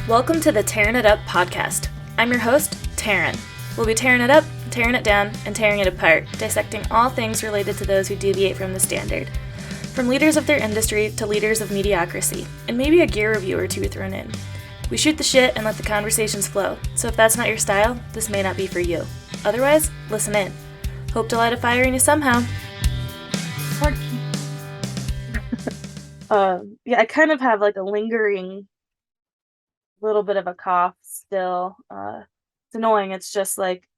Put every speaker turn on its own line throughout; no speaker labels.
Welcome to the Tearing It Up podcast. I'm your host, Taryn. We'll be tearing it up, tearing it down, and tearing it apart, dissecting all things related to those who deviate from the standard. From leaders of their industry to leaders of mediocrity, and maybe a gear review or two thrown in. We shoot the shit and let the conversations flow, so if that's not your style, this may not be for you. Otherwise, listen in. Hope to light a fire in you somehow. I kind of have like a lingering little bit of a cough still. It's annoying. It's just like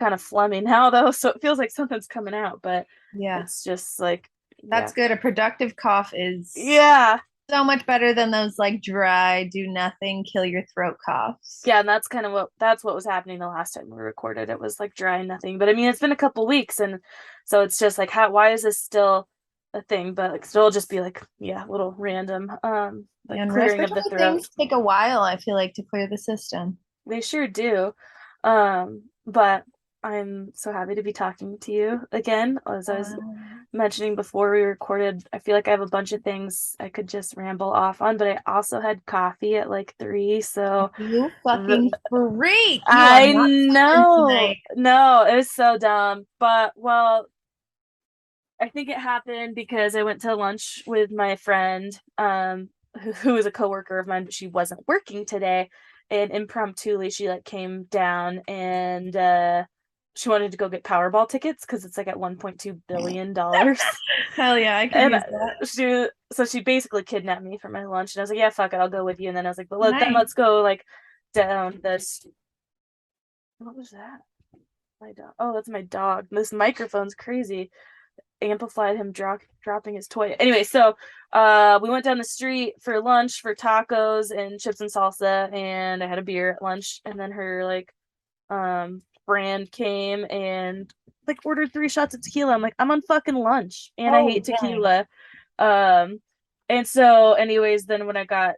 kind of phlegmy now though, so it feels like something's coming out, but it's just like
that's good. A productive cough is so much better than those like dry, do nothing, kill your throat coughs.
Yeah, and that's kind of what was happening the last time we recorded. It was like dry nothing. But I mean, it's been a couple weeks, and so it's just like, why is this still a thing? But like, it'll just be like, a little random
And
clearing of the throat.
Things take a while, I feel like, to clear the system.
They sure do. But I'm so happy to be talking to you again. As I was mentioning before we recorded, I feel like I have a bunch of things I could just ramble off on, but I also had coffee at like 3, so
you fucking freak.
I know. No, it was so dumb. But well, I think it happened because I went to lunch with my friend, who is a coworker of mine, but she wasn't working today. And impromptu, she like came down and she wanted to go get Powerball tickets because it's like at $1.2 billion.
Hell yeah, I can use that.
She basically kidnapped me for my lunch, and I was like, yeah, fuck it, I'll go with you. And then I was like, but let's go like down this. What was that? My dog. Oh, that's my dog. This microphone's crazy. Amplified him dropping his toy. Anyway, so we went down the street for lunch for tacos and chips and salsa, and I had a beer at lunch, and then her like friend came and like ordered 3 shots of tequila. I'm like, I'm on fucking lunch and I hate tequila. And so anyways, then when I got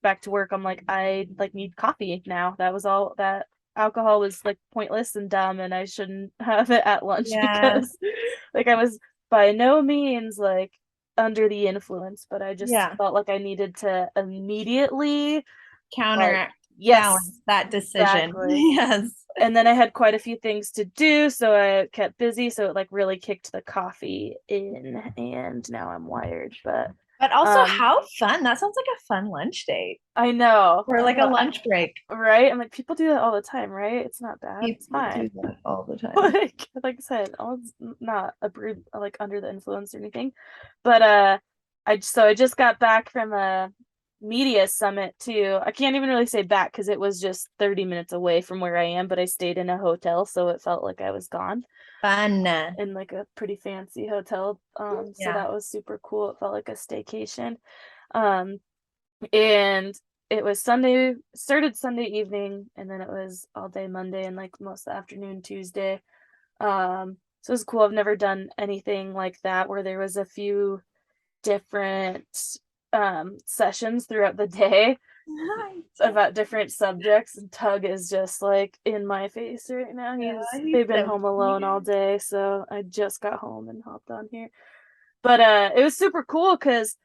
back to work, I'm like, I like need coffee now. That was all that alcohol was like pointless and dumb, and I shouldn't have it at lunch because like I was by no means like under the influence, but I just felt like I needed to immediately
counter that decision.
Exactly. Yes. And then I had quite a few things to do, so I kept busy, so it like really kicked the coffee in, and now I'm wired.
But also, how fun. That sounds like a fun lunch date.
I know.
Or like a lunch break.
Right? I'm like, people do that all the time, right? It's not bad. It's fine.
Do that all the time.
Like I said, it's not like under the influence or anything. But I just got back from a media summit too. I can't even really say back because it was just 30 minutes away from where I am, but I stayed in a hotel, so it felt like I was gone.
Fun.
In like a pretty fancy hotel. So that was super cool. It felt like a staycation. And it was started Sunday evening, and then it was all day Monday and like most of the afternoon Tuesday. So it was cool. I've never done anything like that where there was a few different sessions throughout the day about different subjects, and Tug is just like in my face right now. They've been home alone all day, so I just got home and hopped on here. But it was super cool because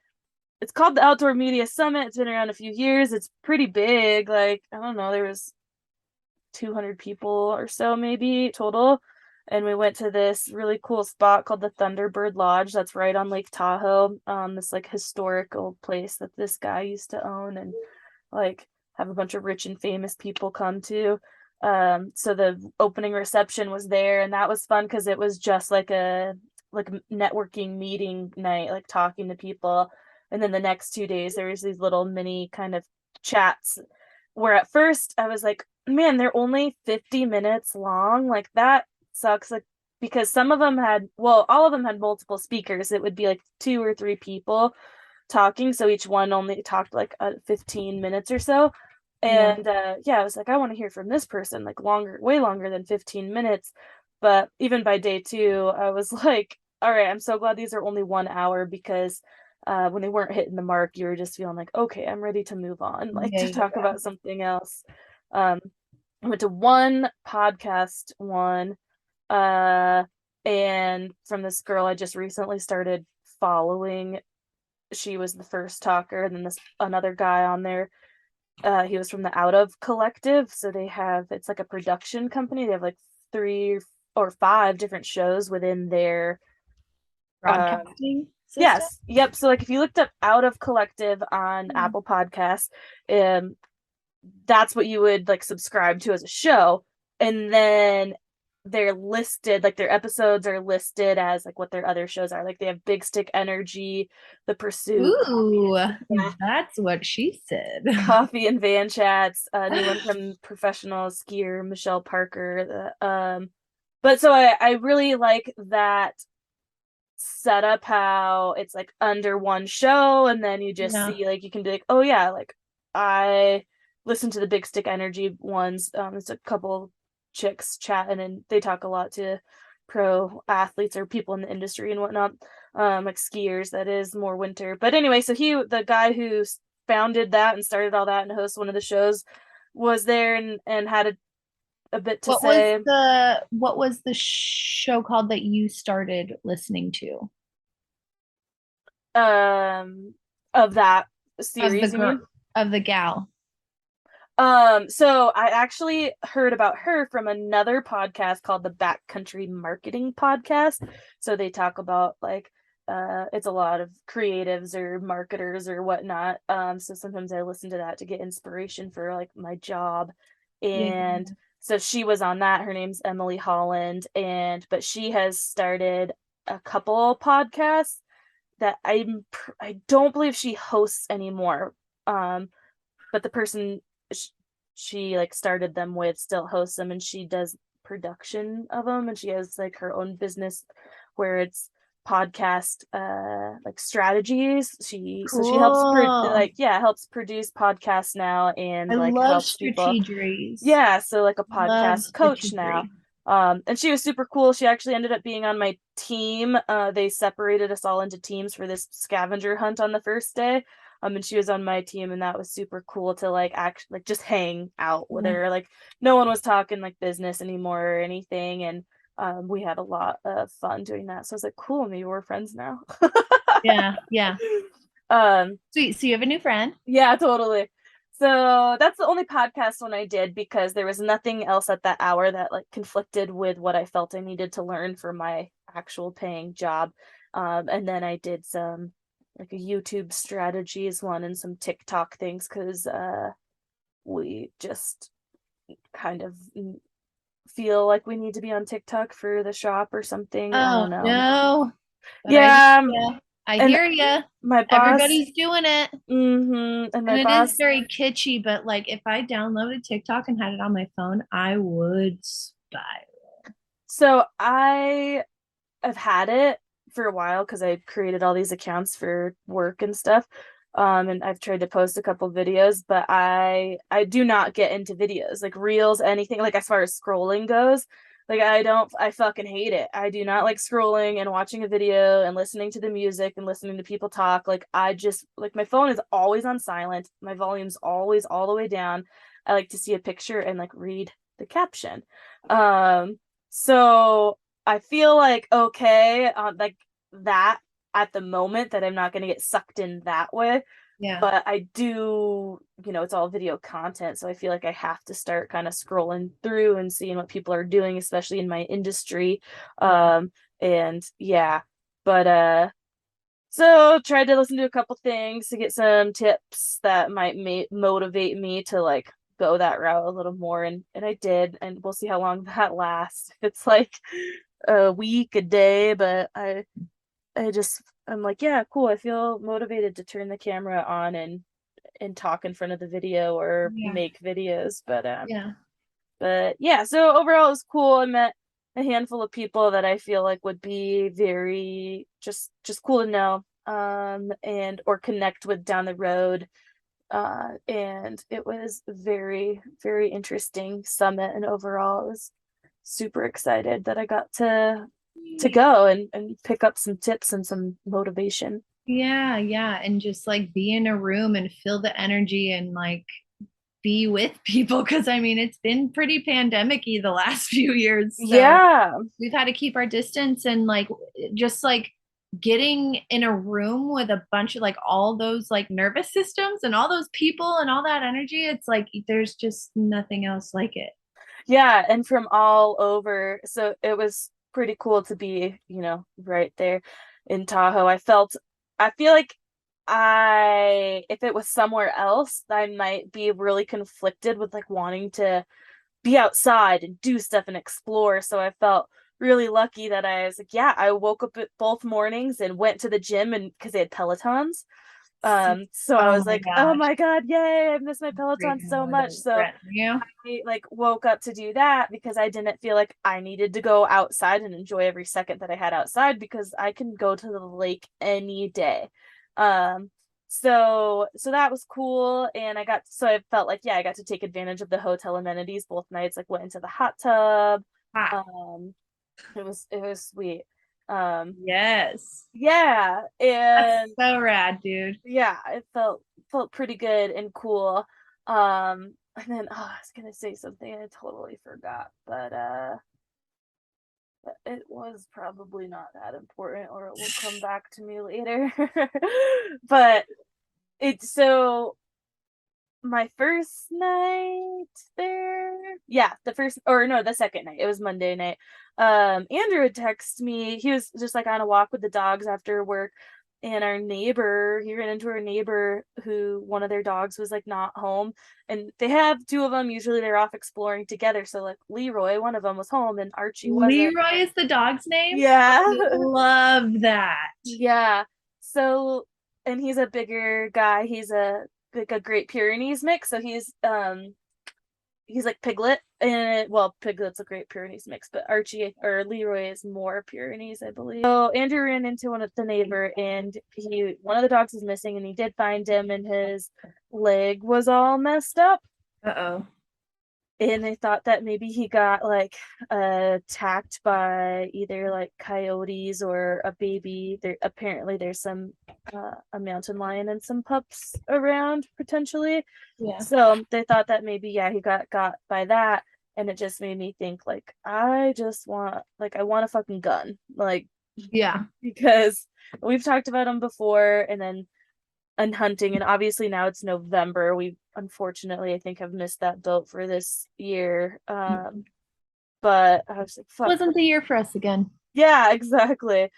it's called the Outdoor Media Summit. It's been around a few years. It's pretty big. Like, I don't know, there was 200 people or so maybe total. And we went to this really cool spot called the Thunderbird Lodge that's right on Lake Tahoe. This like historical place that this guy used to own and like have a bunch of rich and famous people come to. So the opening reception was there, and that was fun because it was just like a networking meeting night, like talking to people. And then the next 2 days there was these little mini kind of chats where at first I was like, man, they're only 50 minutes long. Like that sucks. Like, because all of them had multiple speakers. It would be like 2 or 3 people talking, so each one only talked like 15 minutes or so. And I was like, I want to hear from this person like way longer than 15 minutes. But even by day 2, I was like, all right, I'm so glad these are only 1 hour, because when they weren't hitting the mark, you were just feeling like, okay, I'm ready to move on, like to talk about something else. I went to one podcast and from this girl I just recently started following. She was the first talker, and then another guy on there He was from the Out of Collective. So it's like a production company. They have like 3 or 5 different shows within their
broadcasting system.
Yes. Yep. So like if you looked up Out of Collective on Apple Podcasts, that's what you would like subscribe to as a show. And then they're listed, like their episodes are listed as like what their other shows are. Like they have Big Stick Energy, The Pursuit,
Ooh, that's what she said.
Coffee and Van Chats, a new one from professional skier Michelle Parker. But so I really like that setup, how it's like under one show, and then you just see like you can be like, oh yeah, like I listen to the Big Stick Energy ones. It's a couple chicks chatting, and they talk a lot to pro athletes or people in the industry and whatnot, like skiers. That is more winter. But anyway, so the guy who founded that and started all that and hosted one of the shows, was there and had a bit to say.
What was the show called that you started listening to?
Of that series, you mean?
Of the gal.
So I actually heard about her from another podcast called the Backcountry Marketing Podcast. So they talk about like it's a lot of creatives or marketers or whatnot. So sometimes I listen to that to get inspiration for like my job. And so she was on that. Her name's Emily Holland, but she has started a couple podcasts that I don't believe she hosts anymore. But the person she like started them with still hosts them, and she does production of them, and she has like her own business where it's podcast like strategies. So she helps helps produce podcasts now, and
I
like
love
helps people.
strategies.
Yeah, so like a podcast coach now. And she was super cool. She actually ended up being on my team. They separated us all into teams for this scavenger hunt on the first day. And she was on my team, and that was super cool to like just hang out with her. Like no one was talking like business anymore or anything, and we had a lot of fun doing that. So I was like, cool, maybe we're friends now.
Yeah. Sweet. So you have a new friend.
Yeah, totally. So that's the only podcast one I did, because there was nothing else at that hour that like conflicted with what I felt I needed to learn for my actual paying job. And then I did some like a YouTube strategies one and some TikTok things, because we just kind of feel like we need to be on TikTok for the shop or something. I don't know.
No.
Yeah.
I hear you.
My boss,
everybody's doing it.
And my
it
boss
is very kitschy, but like if I downloaded TikTok and had it on my phone, I would spiral.
So I have had it for a while because I created all these accounts for work and stuff. And I've tried to post a couple videos, but I do not get into videos, like reels, anything, like as far as scrolling goes. Like I fucking hate it. I do not like scrolling and watching a video and listening to the music and listening to people talk. Like I just like my phone is always on silent. My volume's always all the way down. I like to see a picture and like read the caption. So I feel like okay, like that at the moment, that I'm not going to get sucked in that way.
Yeah.
But I do, it's all video content. So I feel like I have to start kind of scrolling through and seeing what people are doing, especially in my industry. And yeah, but so tried to listen to a couple things to get some tips that might motivate me to like go that route a little more. And I did, and we'll see how long that lasts. It's like a week, a day, but I'm like, yeah, cool. I feel motivated to turn the camera on and talk in front of the video or make videos. But yeah, so overall it was cool. I met a handful of people that I feel like would be very just cool to know and or connect with down the road. And it was very, very interesting summit, and overall I was super excited that I got to go and pick up some tips and some motivation.
Yeah, and just like be in a room and feel the energy and like be with people, because I mean it's been pretty pandemic-y the last few years. So we've had to keep our distance and like just like getting in a room with a bunch of like all those like nervous systems and all those people and all that energy, it's like there's just nothing else like it.
Yeah, and from all over. So it was pretty cool to be, right there in Tahoe. I feel like if it was somewhere else, I might be really conflicted with like wanting to be outside and do stuff and explore. So I felt really lucky that I was like, yeah, I woke up at both mornings and went to the gym, and because they had Pelotons. So I
Oh
was
my
like, oh
gosh.
my God, yay, I miss my
Great
Peloton
to
so
know
much.
that
So
Brett, you.
I like woke up to do that because I didn't feel like I needed to go outside and enjoy every second that I had outside, because I can go to the lake any day. Um, so that was cool, and I felt like, yeah, I got to take advantage of the hotel amenities both nights. Like, went into the hot tub.
Ah,
Um, it was sweet. Um,
yes.
yeah,
That's
and
so rad, dude.
yeah, it felt pretty good and cool. And then, I was gonna say something and I totally forgot, but it was probably not that important, or it will come back to me later. But it's so my first night there, yeah, the first, or no, the second night, it was Monday night. Andrew had texted me. He was just like on a walk with the dogs after work, and he ran into our neighbor who one of their dogs was like not home, and they have two of them. Usually they're off exploring together, so like Leroy, one of them, was home and Archie wasn't.
Leroy is the dog's name.
Yeah.
I love that.
Yeah. So, and he's a bigger guy. He's a Great Pyrenees mix. So he's like Piglet, and well, Piglet's a Great Pyrenees mix, but Archie or Leroy is more Pyrenees, I believe. So Andrew ran into one of the neighbor, and one of the dogs is missing, and he did find him, and his leg was all messed up.
Uh-oh.
And they thought that maybe he got like attacked by either like coyotes or a baby. There's some a mountain lion and some pups around potentially.
Yeah.
So they thought that maybe, yeah, he got by that. And it just made me think, like, I want a fucking gun, like,
Yeah.
because we've talked about them before, and hunting, and obviously now it's November. We unfortunately, I think, have missed that boat for this year. But I was like, fuck.
Wasn't the year for us again.
Yeah, exactly.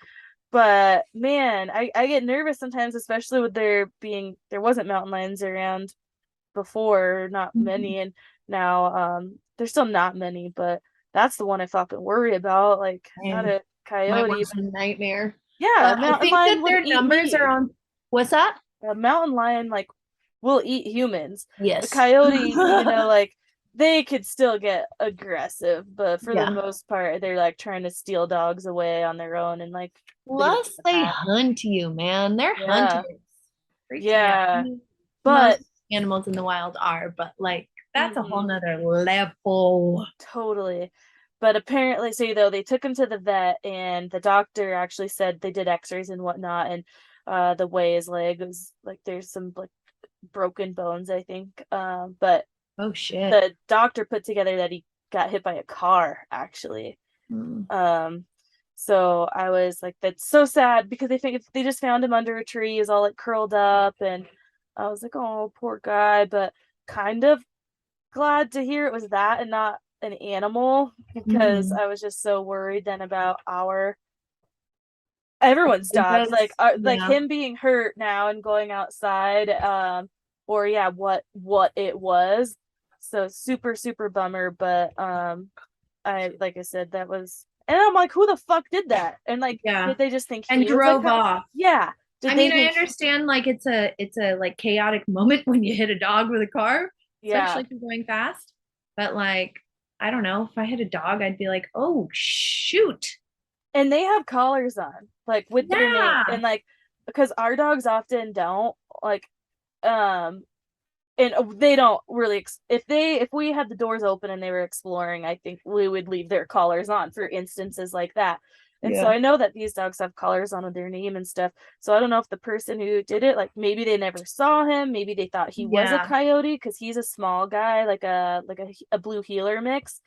But man, I get nervous sometimes, especially with there wasn't mountain lions around before, not
Mhm.
many, and now there's still not many, but that's the one I fucking worry about. Like, not
Man,
a
my
coyote,
worst
but
nightmare.
yeah, a
I
mountain
think that
lion would
their
eat
numbers are
me.
on. What's that?
A mountain lion like will eat humans. A
Yes.
coyote, like they could still get aggressive, but for the
Yeah.
most part, they're like trying to steal dogs away on their own and like leave them in
Plus,
the
they
pack.
hunt you, man. They're hunters.
Yeah,
Freaks me out. I
yeah,
mean,
but
most animals in the wild are, but like that's a whole
mhm,
nother level.
totally. But apparently, so though they took him to the vet, and the doctor actually said they did X-rays and whatnot, and the way his leg was like, there's some like broken bones, I think. But
Oh shit.
the doctor put together that he got hit by a car, actually.
Mm.
Um, so I was like, that's so sad, because they just found him under a tree, he's all like curled up, and I was like, oh, poor guy, but kind of glad to hear it was that and not an animal, because
Mhm.
I was just so worried then about our everyone's dogs, like like
Yeah.
him being hurt now and going outside, or yeah, what it was. So super super bummer, but I like I said, that was, and I'm like, who the fuck did that? And like,
Yeah.
did they just think
And
he was like
drove off.
yeah, did
I
they
mean, I
think
understand like it's a like chaotic moment when you hit a dog with a car,
yeah.
especially if you're going fast. But like, I don't know, if I hit a dog, I'd be like, oh shoot.
And they have collars on like with their name,
Yeah.
and like, because our dogs often don't, like, um and they don't really if we had the doors open and they were exploring, I think we would leave their collars on for instances like that. And so
Yeah.
I know that these dogs have collars on with their name and stuff, so I don't know if the person who did it, like, maybe they never saw him, maybe they thought he was a
Yeah.
coyote, because he's a small guy, like a blue heeler mix.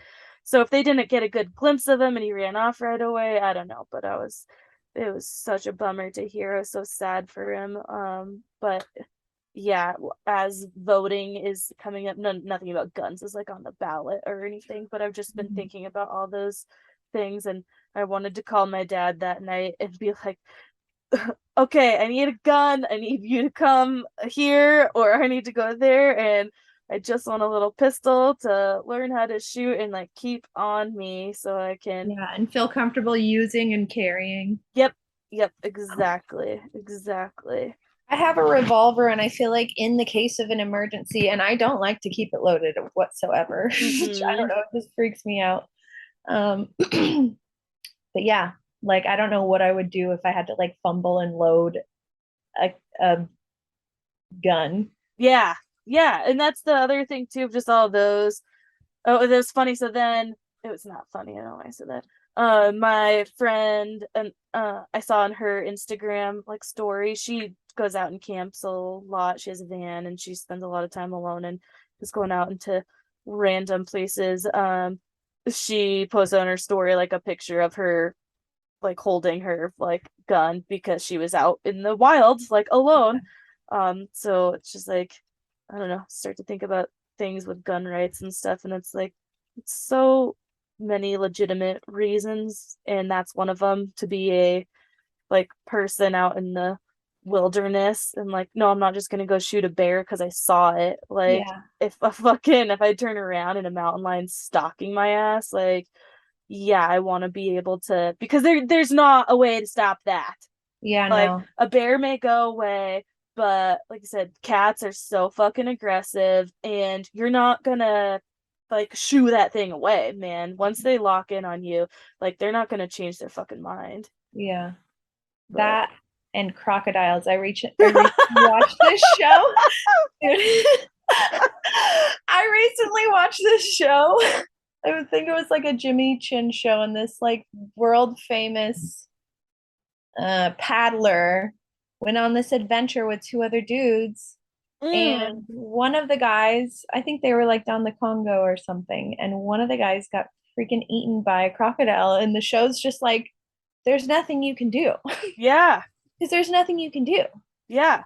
So if they didn't get a good glimpse of him and he ran off right away, I don't know, but I was it was such a bummer to hear. I was so sad for him. But yeah, as voting is coming up, nothing about guns is like on the ballot or anything, but I've just been
Mhm.
thinking about all those things, and I wanted to call my dad that night and be like, okay, I need a gun. I need you to come here, or I need to go there. And I just want a little pistol to learn how to shoot and like keep on me so I can.
Yeah, and feel comfortable using and carrying.
Yep, yep, exactly, exactly.
I have a revolver, and I feel like in the case of an emergency, and I don't like to keep it loaded whatsoever. I don't
Mm-hmm.
know, it just freaks me out. But yeah, like I don't know what I would do if I had to like fumble and load a gun.
Yeah, yeah, and that's the other thing too, of just all those. Oh, it was funny. So then it was not funny. I don't know why I said that. My friend, and I saw on her Instagram like story. She goes out and camps a lot. She has a van and she spends a lot of time alone and just going out into random places. She posted on her story like a picture of her like holding her like gun because she was out in the wild like alone. So it's just like, I don't know, start to think about things with gun rights and stuff, and it's like it's so many legitimate reasons, and that's one of them, to be a like person out in the wilderness and like, no, I'm not just gonna go shoot a bear because I saw it. Like
Yeah.
if I turn around and a mountain lion's stalking my ass, like yeah, I want to be able to, because there's not a way to stop that.
Yeah,
Like
no.
a bear may go away, but like I said, cats are so fucking aggressive, and you're not gonna like shoo that thing away, man. Once they lock in on you, like they're not gonna change their fucking mind.
Yeah.
But
That and crocodiles. I recently watched this show. Dude. I recently watched this show. I would think it was like a Jimmy Chin show, and this like world famous paddler went on this adventure with two other dudes.
mm,
And one of the guys, I think they were like down the Congo or something, and one of the guys got freaking eaten by a crocodile. And the show's just like, there's nothing you can do
yeah,
because there's nothing you can do.
yeah.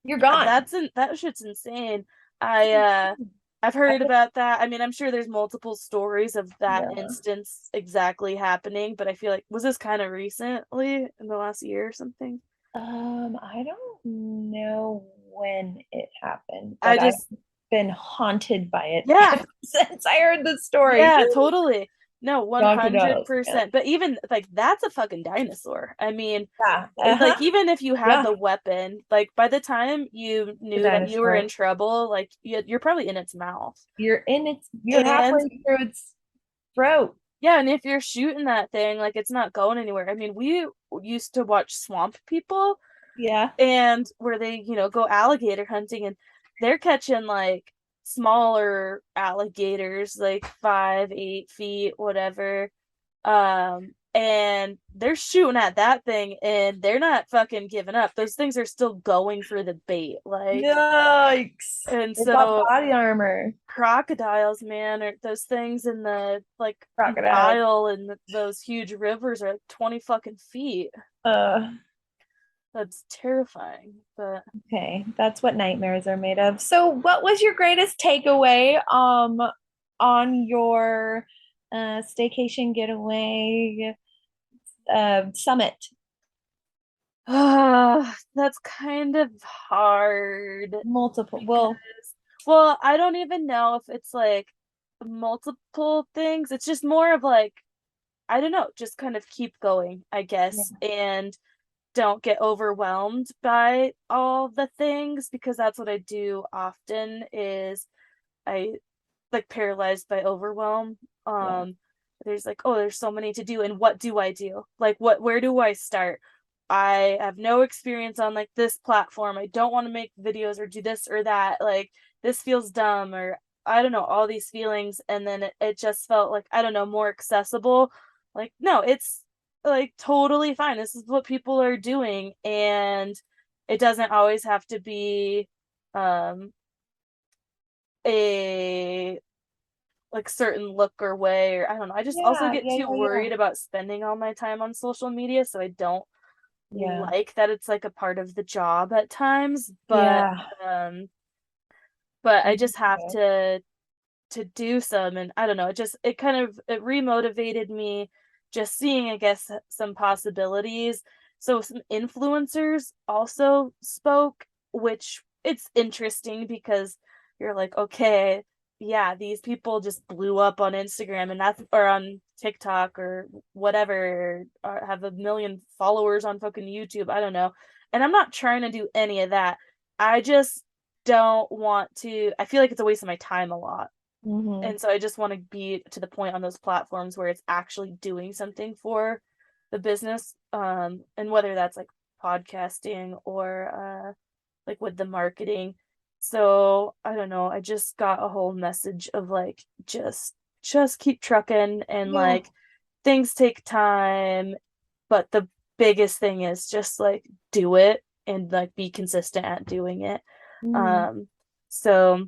You're
Yeah,
gone.
that shit's insane. I've heard about that. I mean, I'm sure there's multiple stories of that
Yeah.
instance exactly happening, but I feel like, was this kind of recently in the last year or something?
I don't know when it happened,
I
but I've
just
been haunted by it
yeah,
ever since I heard the story.
yeah, totally. No,
Crocodiles, man.
100%. But even like that's a fucking dinosaur. I mean,
Yeah.
like
Uh-huh.
even if you had
Yeah.
the weapon, like by the time you
The
knew that you were in
dinosaur.
trouble, like you're probably in its mouth.
You're
And
halfway through its throat.
yeah, and if you're shooting that thing, like it's not going anywhere. I mean, we used to watch Swamp People,
Yeah.
and where they, go alligator hunting, and they're catching like smaller alligators, like 5, 8 feet, whatever. And they're shooting at that thing, and they're not fucking giving up. Those things are still going for the bait, like,
Yikes.
and
They've got
so
body armor.
crocodiles, man, or those things in the like
Crocodiles.
Nile and those huge rivers are like 20 fucking feet.
Uh,
That's terrifying. But
okay. That's what nightmares are made of. So what was your greatest takeaway on your staycation getaway summit?
that's kind of hard
Multiple.
because,
Well,
well, I don't even know if it's like multiple things. It's just more of like, I don't know, just kind of keep going, I guess,
yeah.
and don't get overwhelmed by all the things, because that's what I do often is I like paralyzed by overwhelm.
Yeah.
There's like, oh, there's so many to do, and what do I do? Like where do I start? I have no experience on like this platform. I don't want to make videos or do this or that. Like this feels dumb, or I don't know, all these feelings, and then it just felt like, I don't know, more accessible. Like no, it's like totally fine. This is what people are doing, and it doesn't always have to be um a like certain look or way, or I don't know. I just also
Yeah.
get
Yeah.
too
Yeah.
worried about spending all my time on social media, so I don't
Yeah.
like that it's like a part of the job at times,
Yeah.
um but I just have
Okay.
to do some, and I don't know, it kind of it remotivated me just seeing, I guess, some possibilities. So some influencers also spoke, which it's interesting because you're like, okay, yeah, these people just blew up on Instagram and that's or on TikTok or whatever, or have a million followers on fucking YouTube. I don't know. And I'm not trying to do any of that. I just don't want to, I feel like it's a waste of my time a lot.
Mm-hmm.
And so I just want to be to the point on those platforms where it's actually doing something for the business. And whether that's like podcasting or like with the marketing. So I don't know. I just got a whole message of like just keep trucking, and
Yeah.
like things take time, but the biggest thing is just like do it and like be consistent at doing it.
Mm-hmm.
Um so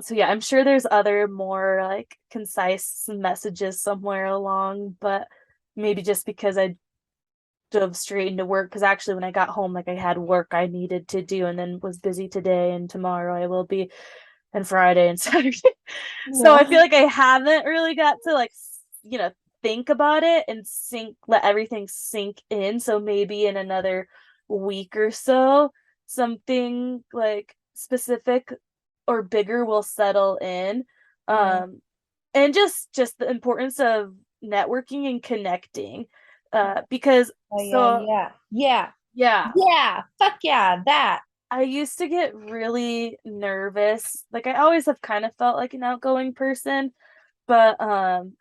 so yeah, I'm sure there's other more like concise messages somewhere along, but maybe just because I dove straight into work, because actually when I got home, like I had work I needed to do and then was busy today and tomorrow I will be, and Friday and Saturday. So I feel
Yeah.
like I haven't really got to like think about it and let everything sink in. So maybe in another week or so, something like specific or bigger will settle in.
Yeah.
And just the importance of networking and connecting. Because
Oh yeah,
so
yeah. Yeah.
yeah,
Yeah. Fuck yeah, that.
I used to get really nervous. Like I always have kind of felt like an outgoing person, but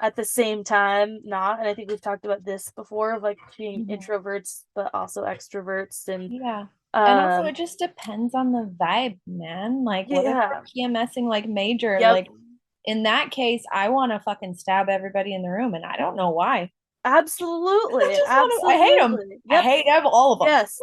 at the same time not. And I think we've talked about this before of like being
Mhm.
introverts but also extroverts, and
Yeah. And also
um
it just depends on the vibe, man. Like what if
yeah,
we're PMSing like major?
yep,
Like in that case, I want to fucking stab everybody in the room and I don't know why. I
absolutely,
just want to, I hate them.
absolutely,
I
yep.
hate them, all of them.
Yes.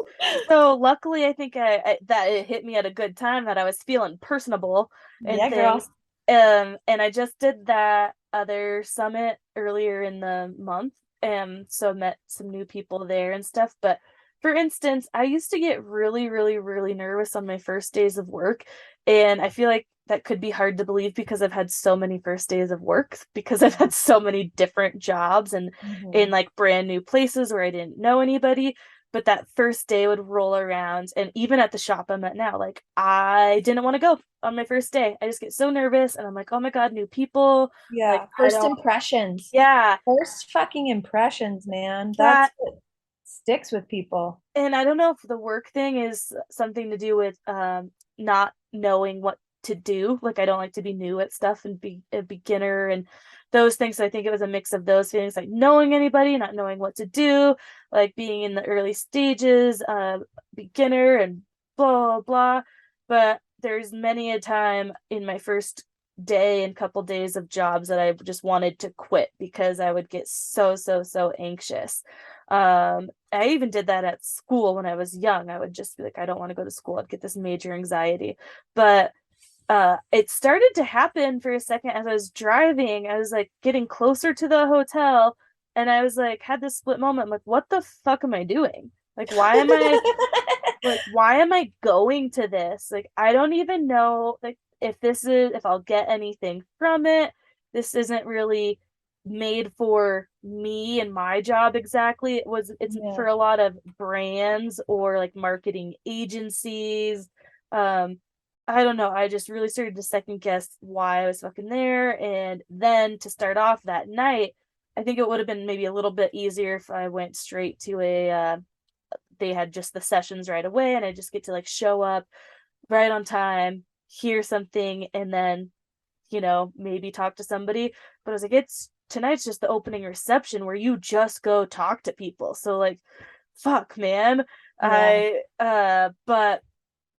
So luckily, I think that it hit me at a good time that I was feeling personable and
Yeah,
things.
girl.
And I just did that other summit earlier in the month, and so met some new people there and stuff. But for instance, I used to get really, really, really nervous on my first days of work, and I feel like that could be hard to believe because I've had so many first days of work because I've had so many different jobs and in
Mhm.
like brand new places where I didn't know anybody. But that first day would roll around, and even at the shop I'm at now, like I didn't want to go on my first day. I just get so nervous, and I'm like, oh my God, new people. Like
Yeah,
I
first
don't,
impressions.
yeah,
First fucking impressions, man. That's
that.
what sticks with people.
And I don't know if the work thing is something to do with not knowing what to do. Like I don't like to be new at stuff and be a beginner and those things. So I think it was a mix of those feelings, like knowing anybody, not knowing what to do, like being in the early stages, beginner and blah blah blah. But there's many a time in my first day and couple days of jobs that I just wanted to quit because I would get so anxious. I even did that at school when I was young. I would just be like, I don't want to go to school. I'd get this major anxiety. But it started to happen for a second as I was driving. I was like getting closer to the hotel, and I was like, had this split moment. I'm like, what the fuck am I doing? Like, why am I going to this? Like, I don't even know like if I'll get anything from it. This isn't really made for me and my job exactly. It's
Yeah.
for a lot of brands or like marketing agencies. Um, I don't know. I just really started to second guess why I was fucking there. And then to start off that night, I think it would have been maybe a little bit easier if I went straight to they had just the sessions right away and I just get to like show up right on time, hear something, and then, maybe talk to somebody. But I was like, it's tonight's just the opening reception where you just go talk to people. So like, fuck, man.
Yeah.
But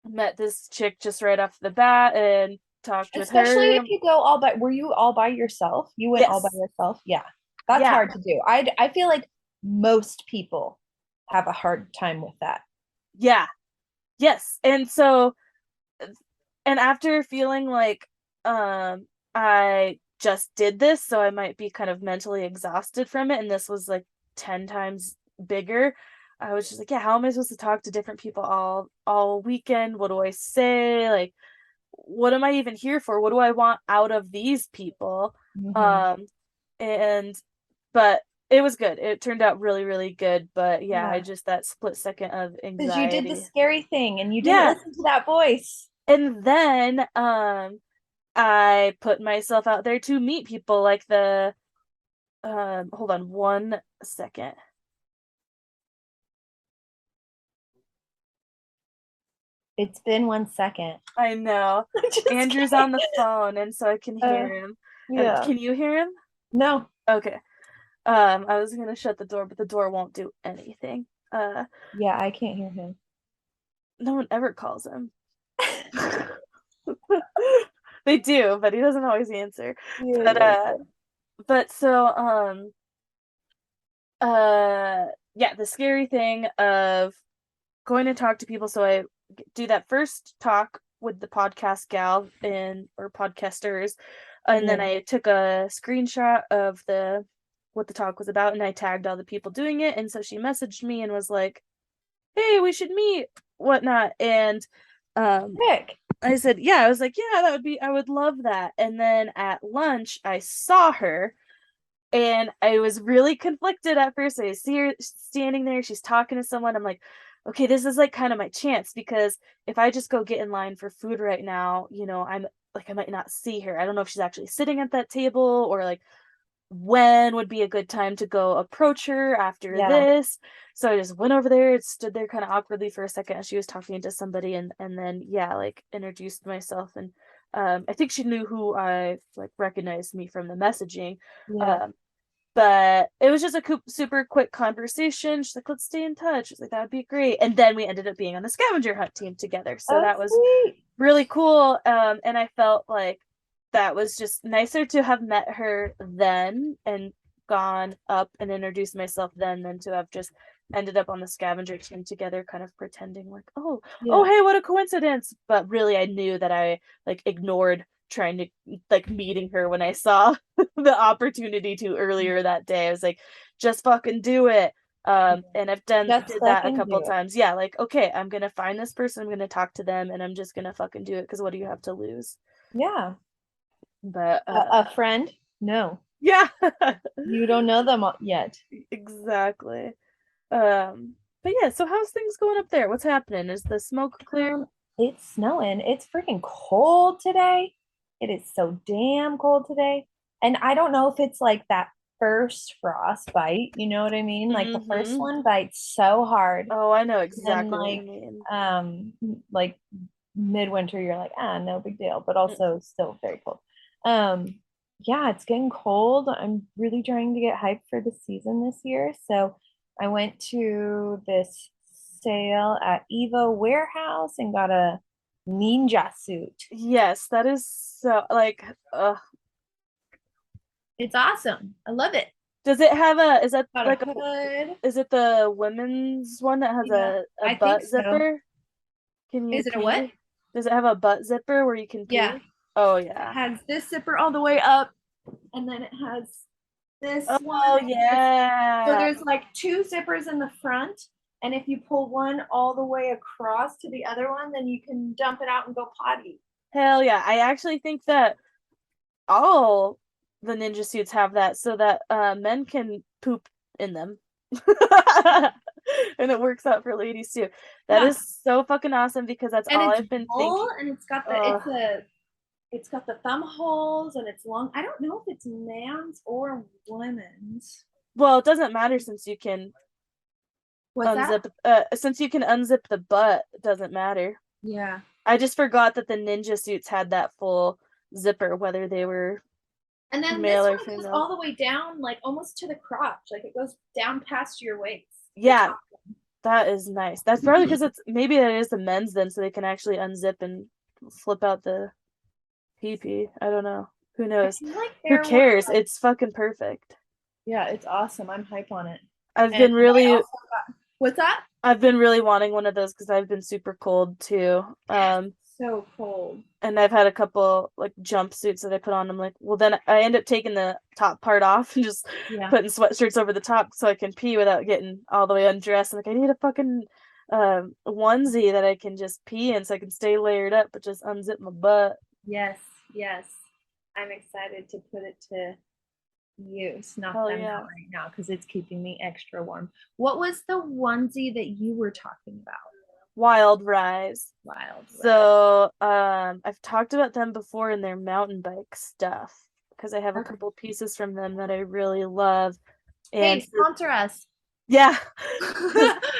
met this chick just right off the bat and talked with
Especially
her.
if you go all by, were you all by yourself? You went all by
Yes.
yourself? Yeah. That's
Yeah.
hard to do. I feel like most people have a hard time with that.
Yeah. Yes. And after feeling like I just did this, so I might be kind of mentally exhausted from it, and this was like 10 times bigger, I was just like, yeah, how am I supposed to talk to different people all weekend? What do I say? Like, what am I even here for? What do I want out of these people?
Mhm.
Um, and but it was good. It turned out really, really good. But yeah, I
Yeah.
just that split second of
Because you did the
anxiety.
scary thing and you didn't
Yeah.
listen to that voice.
And then I put myself out there to meet people like the hold on 1 second.
It's been 1 second.
I know.
Just
Andrew's on
kidding.
the phone and so I can
Uh,
hear him.
yeah.
Can you hear him?
No.
Okay. I was gonna shut the door, but the door won't do anything.
Yeah, I can't hear him.
No one ever calls him. They do, but he doesn't always answer. But
Yeah.
but so yeah, the scary thing of going to talk to people. So I do that first talk with the podcast gal and or podcasters, and then
Yeah.
I took a screenshot of the what the talk was about, and I tagged all the people doing it. And so she messaged me and was like, "Hey, we should meet, whatnot." And
Rick.
I said, "Yeah." I was like, "Yeah, that would be. I would love that." And then at lunch, I saw her and I was really conflicted at first. I see her standing there, she's talking to someone. I'm like, okay, this is like kind of my chance because if I just go get in line for food right now, I'm like, I might not see her. I don't know if she's actually sitting at that table or like when would be a good time to go approach her after
Yeah.
this. So I just went over there, stood there kind of awkwardly for a second as she was talking to somebody, and then yeah, like introduced myself. And I think she knew who I like recognized me from the messaging.
Yeah.
Um, but it was just a super quick conversation. She's like, let's stay in touch. She's like, that would be great. And then we ended up being on the scavenger hunt team together. So
Oh,
that was
sweet.
really cool. And I felt like that was just nicer to have met her then and gone up and introduced myself then than to have just ended up on the scavenger team together, kind of pretending like, oh,
Yeah.
hey, what a coincidence. But really, I knew that I like ignored trying to like meeting her when I saw the opportunity to earlier that day. I was like, just fucking do it. And I've
Just
did that a
fucking
couple
do it.
times. Yeah, like, okay, I'm gonna find this person, I'm gonna talk to them, and I'm just gonna fucking do it because what do you have to lose?
Yeah.
But
A friend? No.
yeah.
You don't know them yet.
Exactly. But yeah, so how's things going up there? What's happening? Is the smoke clear?
It's snowing. It's freaking cold today. It is so damn cold today. And I don't know if it's like that first frost bite, you know what I mean? Like the first
Mm-hmm.
one bites so hard.
Oh, I know
Then
exactly what you mean.
like midwinter, you're like, no big deal, but
Mm.
also still very cold. Um, yeah, it's getting cold. I'm really trying to get hyped for the season this year. So I went to this sale at Evo Warehouse and got a ninja suit.
Yes, that is so like
It's awesome. I love it.
does it have is that
Got a
like
hood.
is it the women's one that has
Yeah,
a
I think
butt
so.
zipper? Can you
Is it a what?
pee? Does it have a butt zipper where you can
Yeah.
pee? Oh
It
yeah.
has this zipper all the way up, and then it has this one.
Oh
So
yeah.
there's like two zippers in the front, and if you pull one all the way across to the other one, then you can dump it out and go potty.
Hell yeah. I actually think that all the ninja suits have that so that men can poop in them. And it works out for ladies too. That
Yeah,
is so fucking awesome because that's
and
all
it's
I've been
wool,
thinking.
and
Uh,
it's got the thumb holes, and it's long. I don't know if it's man's or women's.
well, it doesn't matter since you can
What's that?
unzip the butt, it doesn't matter.
Yeah.
I just forgot that the ninja suits had that full zipper, whether they were
And then this
male or
one goes
female.
all the way down, like almost to the crotch. Like it goes down past your waist.
Yeah, that is nice. That's probably because it's maybe that is the men's then, so they can actually unzip and flip out the pee pee. I don't know. Who
I
knows?
feel like
Who
they're one
cares?
of,
It's fucking perfect.
yeah, it's awesome. I'm hype on it.
I've
And
been
I
really
also got, what's that?
I've been really wanting one of those because I've been super cold too.
Yes. so cold.
And I've had a couple like jumpsuits that I put on. I'm like, well, then I end up taking the top part off and just
Yeah.
putting sweatshirts over the top so I can pee without getting all the way undressed. I'm like, I need a fucking onesie that I can just pee in so I can stay layered up, but just unzip my butt.
Yes, yes. I'm excited to put it to use. Knock
Hell
them
yeah.
out right now because it's keeping me extra warm. What was the onesie that you were talking about?
Wild Rise.
Wild Red.
So, I've talked about them before in their mountain bike stuff because I have a
Okay.
couple pieces from them that I really love.
Hey,
And
sponsor us.
yeah,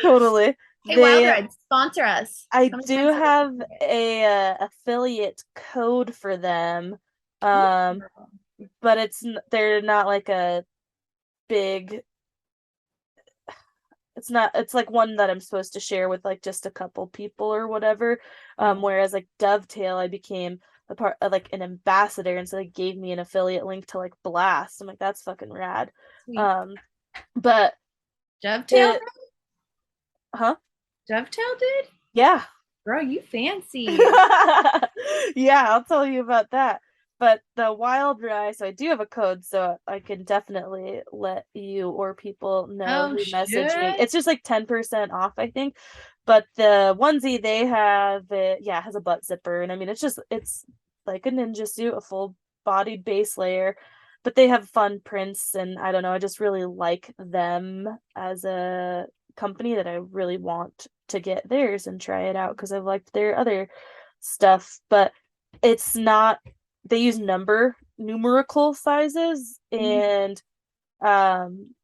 totally.
Hey, Wild
They
Red, sponsor us.
I
How many
do
times have
have
we said
a affiliate code for them.
it?
Um, but they're not like a big it's like one that I'm supposed to share with like just a couple people or whatever.
Yeah.
Whereas like Dovetail, I became a part like an ambassador, and so they gave me an affiliate link to like Blast. I'm like, that's fucking rad.
Sweet.
Um, but
Dovetail?
it, huh?
Dovetail did?
Yeah.
Bro, you fancy.
Yeah, I'll tell you about that. But the Wild Rye, so I do have a code, so I can definitely let you or people know
Oh,
who message me.
shit.
It's just like 10% off, I think. But the onesie they have, yeah, has a butt zipper. And I mean, it's like a ninja suit, a full body base layer. But they have fun prints, and I don't know, I just really like them as a company that I really want to get theirs and try it out because I've liked their other stuff, but it's not they use numerical sizes,
Mhm.
and um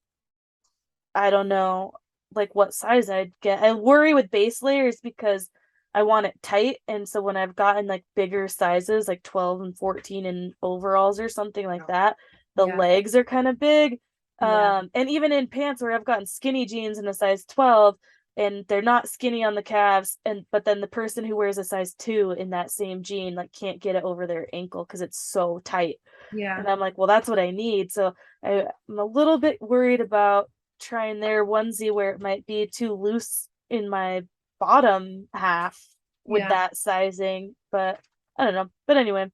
I don't know like what size I'd get. I worry with base layers because I want it tight, and so when I've gotten like bigger sizes like 12 and 14 in overalls or something like that, the
Yeah.
legs are kind of big.
Yeah.
And even in pants where I've gotten skinny jeans in a size 12 and they're not skinny on the calves, and but then the person who wears a size 2 in that same jean like can't get it over their ankle because it's so tight.
Yeah.
And I'm like, well, that's what I need. So I'm a little bit worried about trying their onesie where it might be too loose in my bottom half with
Yeah.
that sizing. But I don't know. But anyway,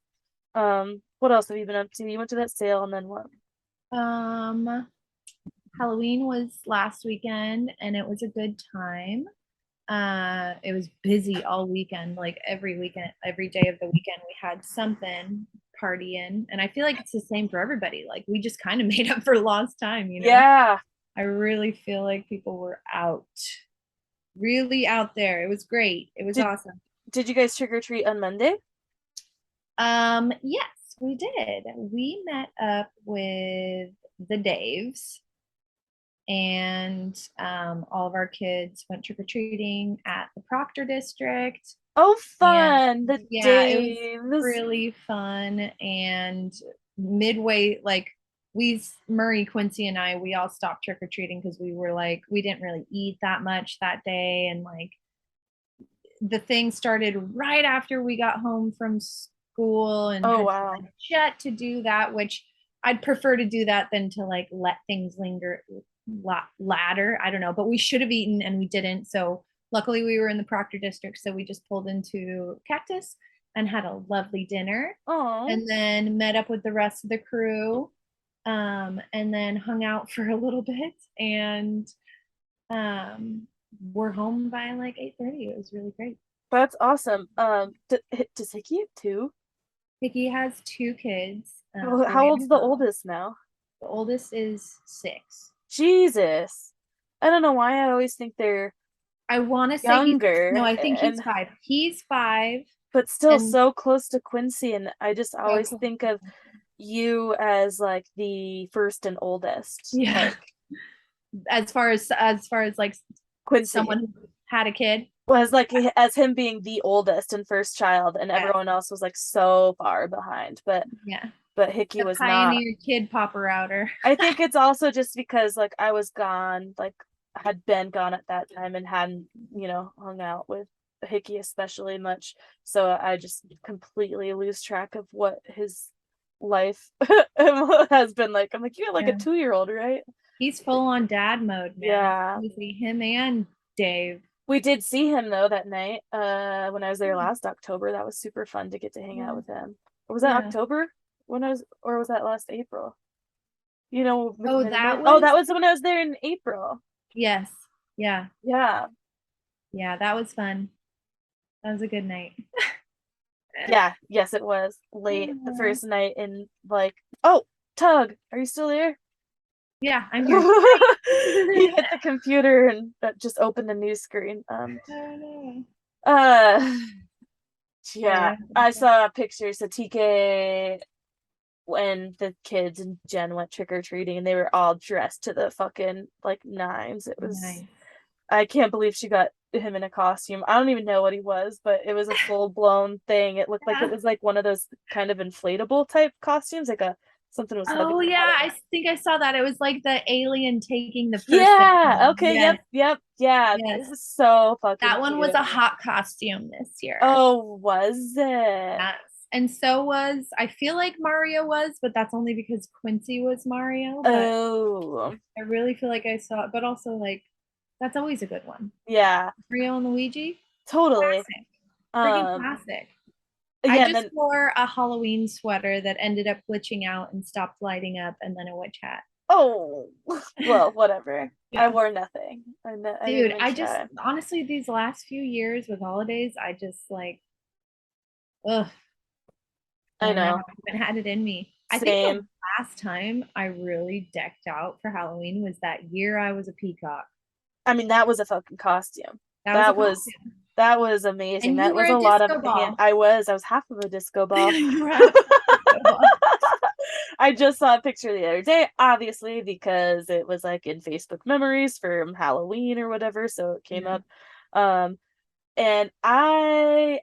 what else have you been up to? You went to that sale and then what?
Um, Halloween was last weekend and it was a good time. It was busy all weekend, like every weekend, every day of the weekend, we had something partying. And I feel like it's the same for everybody. Like we just kind of made up for lost time, you know?
Yeah.
I really feel like people were out, really out there. It was great. It was
Did
awesome.
did you guys trick or treat on Monday?
Yes, we did. We met up with the Daves and all of our kids went trick-or-treating at the Proctor District.
Oh,
And
fun. The
yeah, it was
Daves.
really fun. And midway, like Murray, Quincy, and I, we all stopped trick or treating because we were like, we didn't really eat that much that day. And like the thing started right after we got home from school and
Oh
had to
wow.
like jet to do that, which I'd prefer to do that than to like let things linger ladder. I don't know, but we should have eaten and we didn't. So luckily we were in the Proctor District. So we just pulled into Cactus and had a lovely dinner
Oh.
and then met up with the rest of the crew and then hung out for a little bit and um, we're home by like 8:30. It was really great.
That's awesome. Does Hickey have two?
Hickey has two kids, a boy
How
and
old's
a
the
girl.
oldest now?
The oldest is 6.
Jesus. I don't know why I always think they're
I want to say he's no,
younger
I think he's
and
5. He's 5
but still
and
so close to Quincy, and I just
so
always
close.
think of you as like the first and oldest,
Yeah.
like
As far as like
Quincy
someone who had a kid.
was like as him being the oldest and first child, and
Yeah.
everyone else was like so far behind.
Yeah.
But Hickey
The
was not.
pioneer kid popper outer.
I think it's also just because like I was gone, like had been gone at that time and hadn't, hung out with Hickey especially much. So I just completely lose track of what his life has been like. I'm like, you have like a
Yeah.
2-year-old, right?
He's full on dad mode, man.
Yeah.
Easy. Him and Dave.
We did see him though that night. When I was there last October, that was super fun to get to hang out
Yeah.
with him. Or was that
Yeah.
October when I was, or was that last April? You know,
Oh, that
McMiniman. Oh,
was
that was when I was there in April.
yes. Yeah.
Yeah,
Yeah, that was fun. That was a good night.
yeah, yes, it was late the
Aw.
first night in like. Oh, Tug, are you still there?
Yeah, I'm here.
He hit the computer and that just opened a new screen.
Oh no.
Uh, yeah,
Yeah.
I saw pictures of TK when the kids and Jen went trick or treating and they were all dressed to the fucking like nines. It was,
Nice.
I can't believe she got him in a costume. I don't even know what he was, but it was a full blown thing. It looked like it
Yeah.
was like one of those kind of inflatable type costumes, like a something was hugging
Oh
him. I
yeah,
don't
I
know.
think I saw that. It was like the alien taking the person.
Yeah. Okay. Yep.
Yes,
Yep. Yeah.
yes.
It was so
That
fucking
one was
cute.
a hot costume this year.
Oh, was it?
Yes. And so was, I feel like Mario was, but that's only because Quincy was Mario. But
Oh,
I really feel like I saw it, but also like that's always a good one.
yeah.
Mario and Luigi,
Totally.
classic, freaking
Um.
classic. I
Yeah. And
just
then
wore a Halloween sweater that ended up glitching out and stopped lighting up, and then a witch hat.
oh, well, whatever. I
Yeah.
wore nothing. I didn't
Dude,
even
I just
try.
honestly these last few years with holidays, I just like, ugh, I
I
don't know.
know.
I haven't had it in me. I think the
Same.
last time I really decked out for Halloween was that year I was a peacock.
I mean, that was a fucking costume.
That was a
That was
costume.
that was amazing.
And you
That
were
was
a
a lot of
disco
hand.
ball.
I was half of a disco ball.
You were half a disco ball.
I just saw a picture the other day, obviously, because it was like in Facebook memories from Halloween or whatever, so it came
Yeah.
up. Um, and I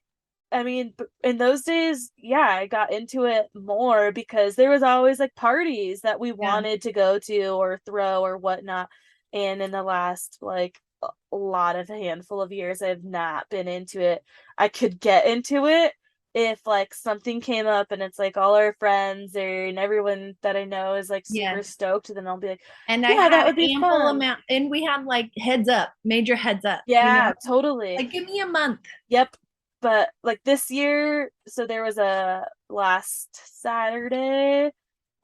mean, in those days, yeah, I got into it more because there was always like parties that we
Yeah.
wanted to go to or throw or whatnot. And in the last like a lot of a handful of years, I've not been into it. I could get into it if like something came up and it's like all our friends or and everyone that I know is like super
Yes.
stoked, then I'll be like,
And I
yeah, that
had
would be
ample
fun.
amount, and we had like heads up, major heads up,
Yeah, totally.
like give me a month.
Yep. But like this year, so there was a last Saturday.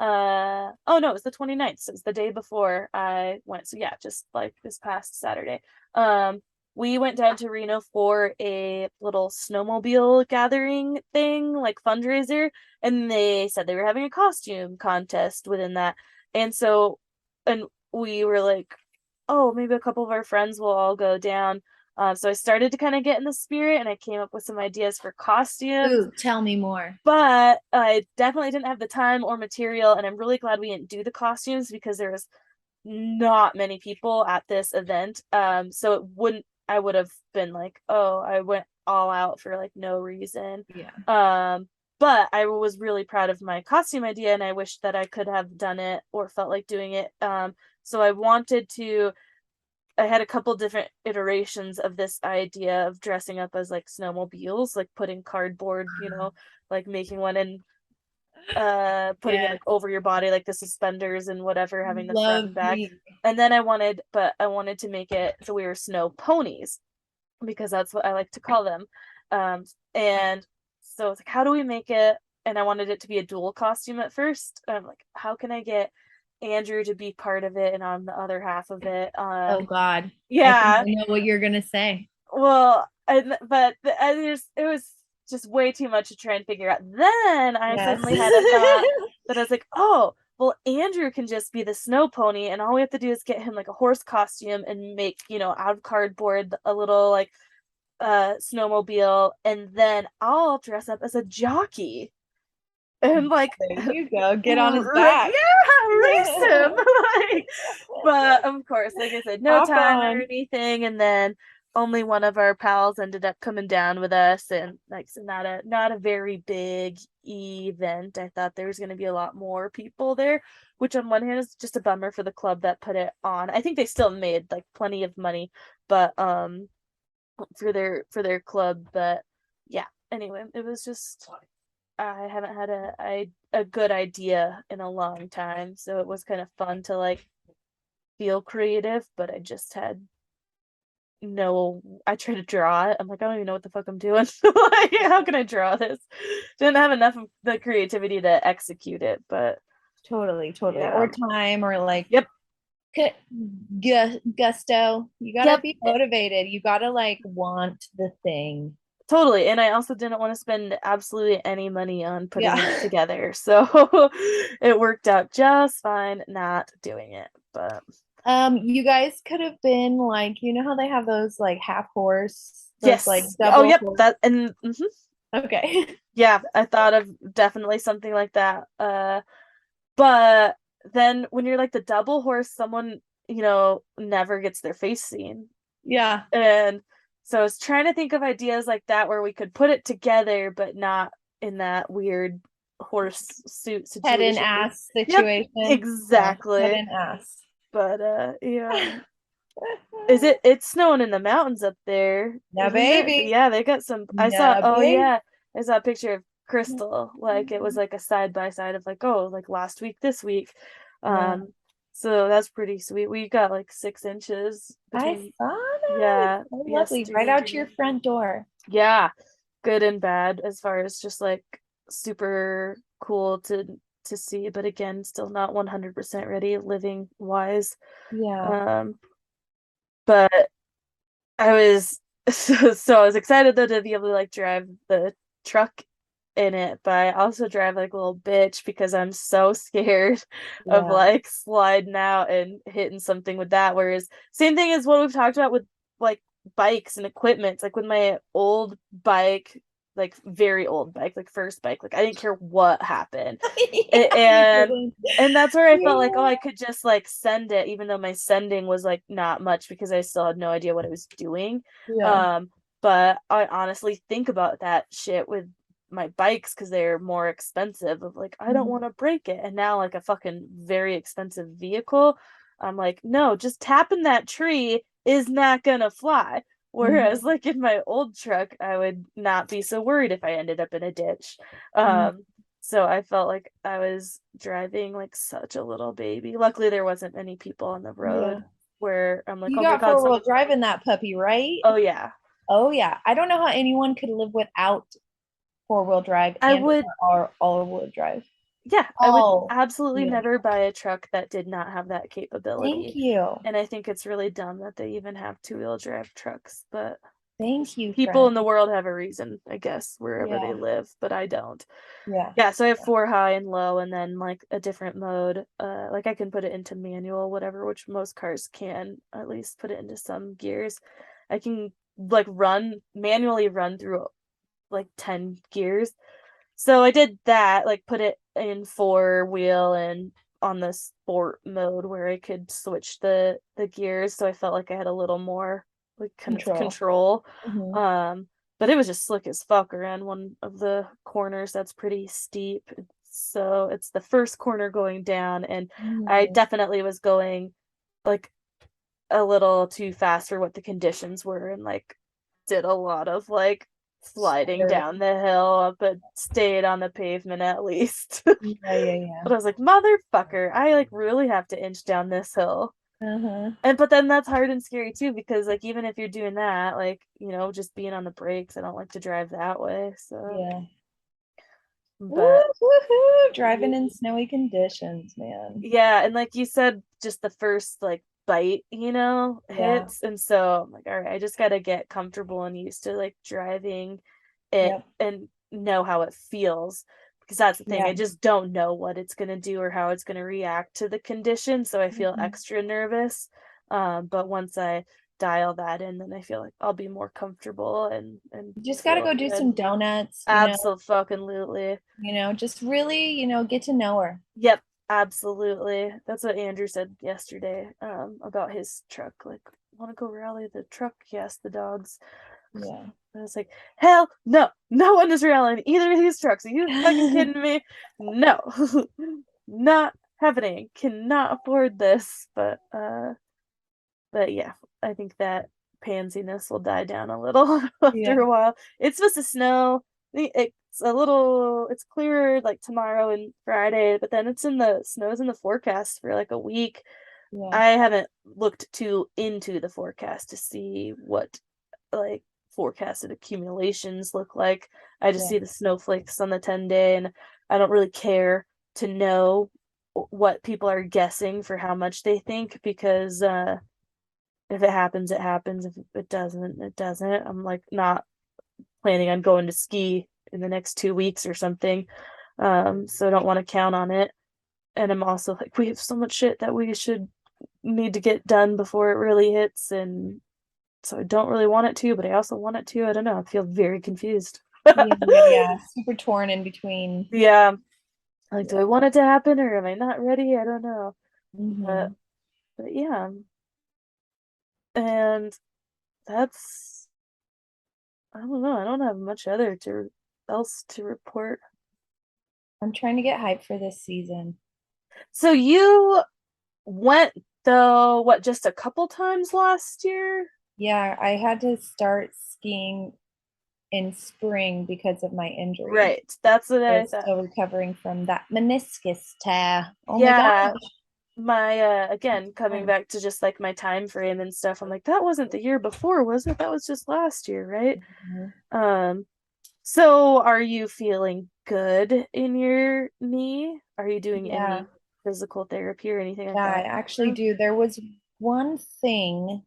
Oh no, it was the 29th. So it was the day before I went. So yeah, just like this past Saturday. Um, we went down to Reno for a little snowmobile gathering thing, like fundraiser, and they said they were having a costume contest within that. And so and we were like, oh, maybe a couple of our friends will all go down. So I started to kind of get in the spirit and I came up with some ideas for costumes,
Ooh, tell me more.
but I definitely didn't have the time or material. And I'm really glad we didn't do the costumes because there was not many people at this event. So I would have been like, oh, I went all out for like no reason.
Yeah.
Um, but I was really proud of my costume idea and I wish that I could have done it or felt like doing it. So I had a couple different iterations of this idea of dressing up as like snowmobiles, like putting cardboard, like making one and putting it
Yeah.
like over your body, like the suspenders and whatever, having the front and
Love
back.
me.
And then I wanted to make it so we were snow ponies because that's what I like to call them. And so it's like, how do we make it? And I wanted it to be a dual costume at first. I'm like, how can I get Andrew to be part of it and I'm the other half of it?
Oh God. I think
Yeah,
I know what you're gonna say.
well, it was just way too much to try and figure out. Then I
Yes.
suddenly had a thought that I was like, oh, well, Andrew can just be the snow pony, and all we have to do is get him like a horse costume and make, out of cardboard a little like snowmobile, and then I'll dress up as a jockey and like
There you go. Get on his back.
yeah, race him. Like, but of course, like I said, no
Hop
time or
on.
anything, and then only one of our pals ended up coming down with us, and like so not a very big event. I thought there was going to be a lot more people there, which on one hand is just a bummer for the club that put it on. I think they still made like plenty of money, but for their club, but yeah. Anyway, it was just I haven't had a good idea in a long time, so it was kind of fun to like feel creative, but I just had know. I try to draw it. I'm like, I don't even know what the fuck I'm doing. Like, how can I draw this? Didn't have enough of the creativity to execute it, but
Totally, totally.
yeah.
Or time or like
Yep.
gusto. You gotta
Yep.
be motivated. You gotta like want the thing.
Totally. And I also didn't want to spend absolutely any money on putting it
Yeah.
together. So it worked out just fine not doing it. But
You guys could have been like, you know how they have those like half horse, those like
yes. Oh,
double
yep.
horse.
That and mhm.
Okay.
Yeah, I thought of definitely something like that. But then when you're like the double horse, someone, never gets their face seen.
Yeah.
And so I was trying to think of ideas like that where we could put it together, but not in that weird horse suit
Head and
situation.
ass
Yep,
situation. Yeah. Head
exactly.
and ass.
But yeah. It's snowing in the mountains up there,
Yeah,
isn't it?
baby.
Yeah, they got some.
Yeah,
Oh
baby.
yeah, I saw a picture of Crystal. Like it was like a side by side of like, oh, like last week, this week.
Yeah.
Um, so that's pretty sweet. We got like 6 inches
I
between,
saw that. It's
yeah,
so lovely. Right out to your
yesterday.
front door.
Yeah, good and bad as far as just like super cool to see, but again, still not 100% ready living wise.
Yeah.
Um, but I was so I was excited though to be able to like drive the truck in it, but I also drive like a little bitch because I'm so scared of
Yeah.
like sliding out and hitting something with that. Whereas same thing as what we've talked about with like bikes and equipment. It's like with my old bike, like very old bike, like first bike, like I didn't care what happened.
Yeah, you
And
didn't.
that's where I felt like, oh,
Yeah.
I could just like send it, even though my sending was like not much because I still had no idea what I was doing.
Yeah.
Um, but I honestly think about that shit with my bikes because they're more expensive. Of like, I don't
Mhm.
want to break it. And now, like a fucking very expensive vehicle, I'm like, no, just tapping that tree is not gonna fly. Whereas,
Mhm.
like in my old truck, I would not be so worried if I ended up in a ditch.
Mhm.
So I felt like I was driving like such a little baby. Luckily, there wasn't any people on the
Yeah.
road where I'm like,
You
oh my
got
God,
four-wheel
someone's
drive
coming.
in that puppy, right?
Oh yeah.
Oh yeah. I don't know how anyone could live without four-wheel drive
I
and
would,
or all-wheel drive.
yeah, I would
Oh,
absolutely
yeah.
never buy a truck that did not have that
Thank
capability.
you.
And I think it's really dumb that they even have two-wheel drive trucks, but
Thank you,
people
friend.
in the world have a reason, I guess, wherever they
Yeah.
live, but I don't.
Yeah.
Yeah, so I have four high and low and then like a different mode. Like I can put it into manual, whatever, which most cars can at least put it into some gears. I can like manually run through like 10 gears. So I did that, like put it in four wheel and on the sport mode where I could switch the gears. So I felt like I had a little more like kind of
Control.
control.
Hmm.
Um, but it was just slick as fuck around one of the corners that's pretty steep. So it's the first corner going down, and I
Hmm.
definitely was going like a little too fast for what the conditions were and like did a lot of like sliding down
Swerving.
the hill but stayed on the pavement at least.
Yeah, yeah, yeah.
But I was like, motherfucker, I like really have to inch down this hill.
Uh-huh.
And but then that's hard and scary too because like even if you're doing that, like, just being on the brakes, I don't like to drive that way. So
Yeah.
but
Woo-hoo-hoo. Driving in snowy conditions, man.
yeah, and like you said, just the first like bite,
Yeah.
hits. And so I'm like, all right, I just gotta get comfortable and used to like driving it
Yep.
and know how it feels. Because that's the thing. I
Yeah.
just don't know what it's gonna do or how it's gonna react to the condition. So I feel
Mhm.
extra nervous. But once I dial that in, then I feel like I'll be more comfortable and
You just got to
feel
go do
good.
some donuts,
Absolutely.
just really, get to know her.
Yep, absolutely. That's what Andrew said yesterday, about his truck. Like, want to go rally the truck? Yes, the dogs.
Yeah.
I was like, hell no, no one is rallying either of these trucks. Are you fucking kidding me? No, not happening. Cannot afford this. But yeah, I think that pansiness will die down a little after
Yeah.
a while. It's supposed to snow. It's clearer like tomorrow and Friday, but then snow's in the forecast for like a week.
Yeah.
I haven't looked too into the forecast to see what like forecasted accumulations look like. I just
Yeah.
see the snowflakes on the 10-day, and I don't really care to know what people are guessing for how much they think, because if it happens, it happens. If it doesn't, it doesn't. I'm like not planning on going to ski in the next 2 weeks or something. So I don't want to count on it. And I'm also like, we have so much shit that we should need to get done before it really hits. And so I don't really want it to, but I also want it to. I don't know. I feel very confused.
Yeah, yeah, yeah. Super torn in between.
Yeah. Like, do
Yeah.
I want it to happen or am I not ready? I don't know. But
Hmm.
but yeah. And that's I don't know. I don't have much other to else to report.
I'm trying to get hyped for this season.
So you went though, what, just a couple times last year?
Yeah, I had to start skiing in spring because of my injury.
Right. That's what
I
I
was
thought.
still recovering from that meniscus tear. Oh my gosh.
Yeah. My again, coming
Fun.
back to just like my time frame and stuff, I'm like, that wasn't the year before, was it? That was just last year, right?
Mhm.
Um, so are you feeling good in your knee? Are you doing
Yeah,
any physical therapy or anything like
yeah, I
that?
actually do. There was one thing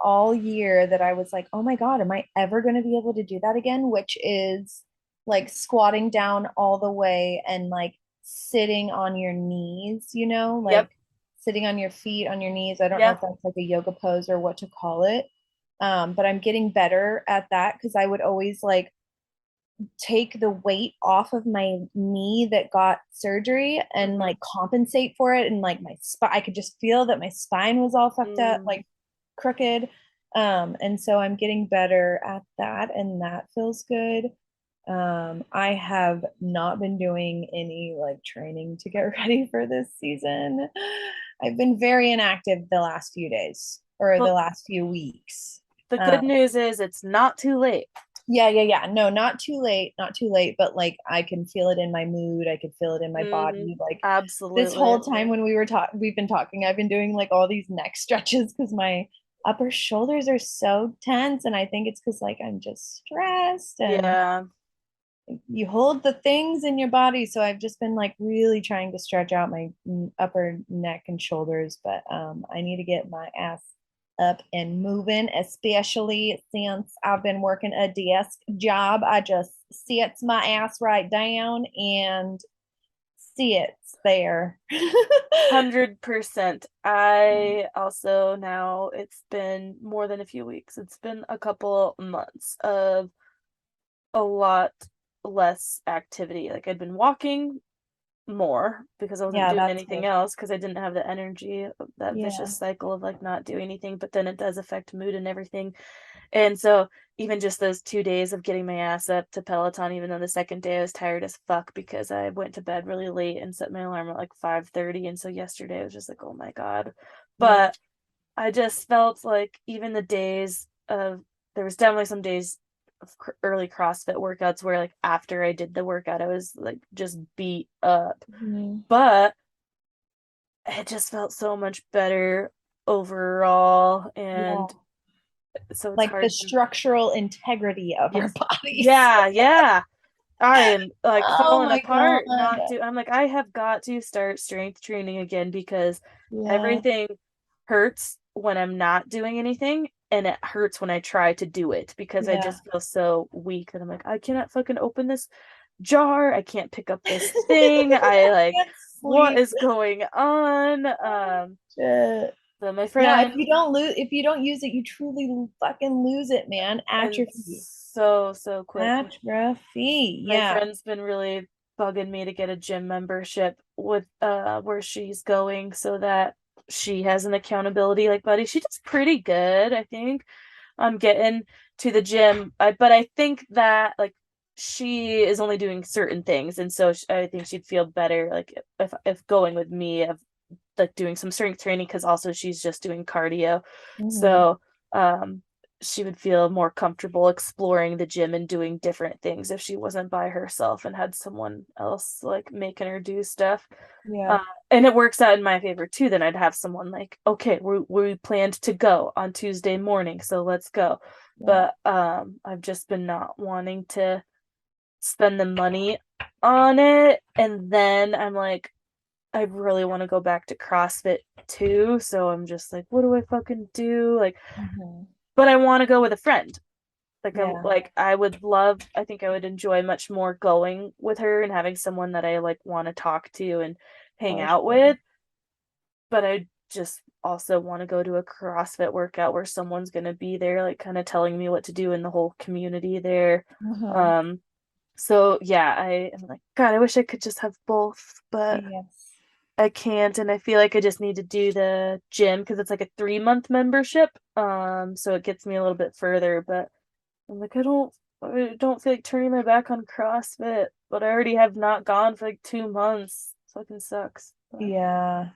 all year that I was like, oh my God, am I ever going to be able to do that again? Which is like squatting down all the way and like sitting on your knees,
Yep.
like sitting on your feet on your knees. I don't know
Yeah.
if that's like a yoga pose or what to call it. But I'm getting better at that because I would always like take the weight off of my knee that got surgery and
Mm-hmm.
like compensate for it, and like my spine, I could just feel that my spine was all fucked up,
Mm.
like crooked. And so I'm getting better at that, and that feels good. I have not been doing any like training to get ready for this season. I've been very inactive the last few days or the
Well,
last few weeks.
the
um,
good news is it's not too late.
yeah, yeah, yeah. No, not too late, not too late, but like I can feel it in my mood. I can feel it in my
Mm-hmm.
body. Like this
Absolutely.
whole time when we've been talking, I've been doing like all these neck stretches because my upper shoulders are so tense. And I think it's because like I'm just stressed and
Yeah.
you hold the things in your body. So I've just been like really trying to stretch out my upper neck and shoulders, but I need to get my ass up and moving, especially since I've been working a desk job. I just sits my ass right down and sits there.
100%. I also now it's been more than a few weeks. It's been a couple months of a lot less activity. Like I'd been walking more because I wasn't
Yeah,
doing
that's
anything
good.
else because I didn't have the energy of that
Yeah.
vicious cycle of like not doing anything, but then it does affect mood and everything. And so even just those 2 days of getting my ass up to Peloton, even though the second day I was tired as fuck because I went to bed really late and set my alarm at like 5:30. And so yesterday I was just like, oh my God.
Yeah.
But I just felt like even the days of there was definitely some days of early CrossFit workouts where like after I did the workout, I was like just beat up.
Mhm.
But it just felt so much better overall.
Yeah.
And so it's
Like the
hard to,
structural integrity of our
yes.
bodies.
Yeah, yeah. I am like
Oh
falling
my God.
apart. Not do I'm like, I have got to start strength training again because
Yeah.
everything hurts when I'm not doing anything, and it hurts when I try to do it because I
Yeah.
just feel so weak that I'm like, I cannot fucking open this jar. I can't pick up this thing. I like,
Can't
what
sleep.
is going on?
Shit.
So my
Yeah,
friend,
if you don't use it, you truly fucking lose it, man.
and
Atrophy.
so quick.
Atrophy.
My
Yeah.
friend's been really bugging me to get a gym membership with where she's going so that she has an accountability like buddy. She does pretty good, I think, on getting to the gym. But I think that like she is only doing certain things, and so I think she'd feel better like if going with me of like doing some strength training because also she's just doing cardio.
Hmm.
So um she would feel more comfortable exploring the gym and doing different things if she wasn't by herself and had someone else like making her do stuff.
Yeah.
Uh, and it works out in my favor too. Then I'd have someone like, okay, we planned to go on Tuesday morning, so let's go.
Yeah.
But I've just been not wanting to spend the money on it. And then I'm like, I really want to go back to CrossFit too. So I'm just like, what do I fucking do? Like,
Mhm.
but I want to go with a friend.
Yeah.
I would love, I think I would enjoy much more going with her and having someone that I like want to talk to and hang
For
out
sure.
with. But I just also want to go to a CrossFit workout where someone's going to be there, like kind of telling me what to do in the whole community there.
Mhm.
Um, so yeah, I am like, God, I wish I could just have both, but
Yes.
I can't. And I feel like I just need to do the gym because it's like a 3 month membership. So it gets me a little bit further, but I'm like, I don't feel like turning my back on CrossFit, but I already have not gone for like 2 months. Fucking sucks. But
Yeah.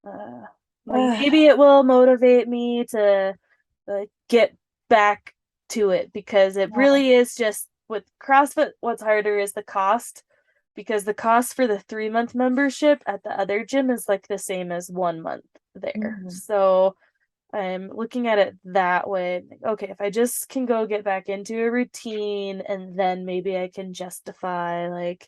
uh, like
Ugh.
maybe it will motivate me to like get back to it because it
Yeah.
really is just with CrossFit, what's harder is the cost because the cost for the 3 month membership at the other gym is like the same as 1 month there.
Mhm.
So I'm looking at it that way. Like, okay, if I just can go get back into a routine and then maybe I can justify like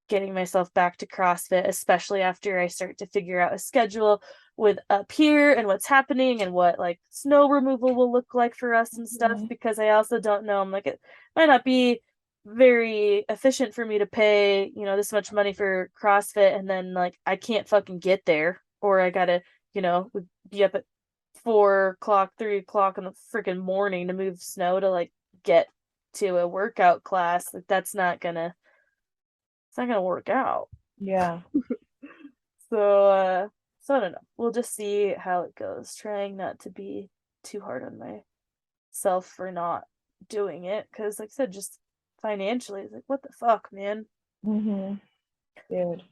getting myself back to CrossFit, especially after I start to figure out a schedule with up here and what's happening and what like snow removal will look like for us and stuff.
Mhm.
Because I also don't know. I'm like, it might not be very efficient for me to pay, this much money for CrossFit and then like I can't fucking get there or I gotta, be up at 4 o'clock, 3 o'clock in the freaking morning to move snow to like get to a workout class. Like that's not gonna it's not gonna work out.
Yeah.
So so I don't know. We'll just see how it goes. Trying not to be too hard on myself for not doing it. Cause like I said, just financially, it's like what the fuck, man?
Mhm. Dude.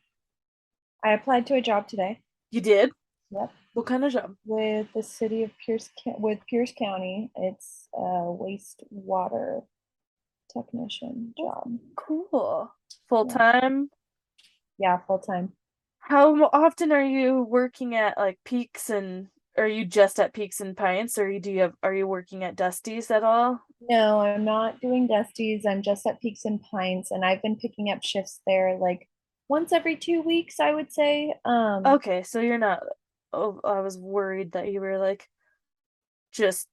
I applied to a job today.
You did?
Yep.
What kind of job?
With the city of with Pierce County. It's a wastewater technician
Oh,
job.
cool. Full
Yeah.
time?
Yeah, full time.
How often are you working at like Peaks and are you just at Peaks and Pints or are you working at Dusty's at all?
No, I'm not doing Dusties. I'm just at Peaks and Pines, and I've been picking up shifts there like once every 2 weeks, I would say.
Okay, so you're not. Oh, I was worried that you were like just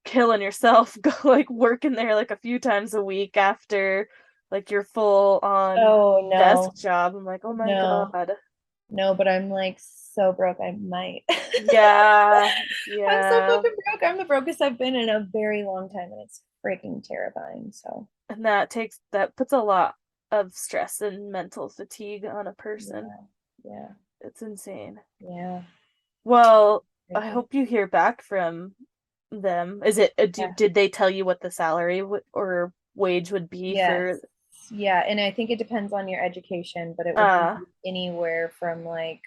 killing yourself, go like working there like a few times a week after like your full on
Oh
desk
no,
job. I'm like, oh my
no,
God.
no, but I'm like so broke I might.
Yeah,
I'm so
yeah.
fucking broke. I'm the brokest I've been in a very long time, and it's freaking terrifying. So
And that puts a lot of stress and mental fatigue on a person.
yeah, yeah,
It's insane.
yeah,
Well, I
crazy.
hope you hear back from them. Is it,
Yeah.
did they tell you what the salary or wage would be
Yes.
for,
Yeah, and I think it depends on your education, but it would be
uh,
anywhere from like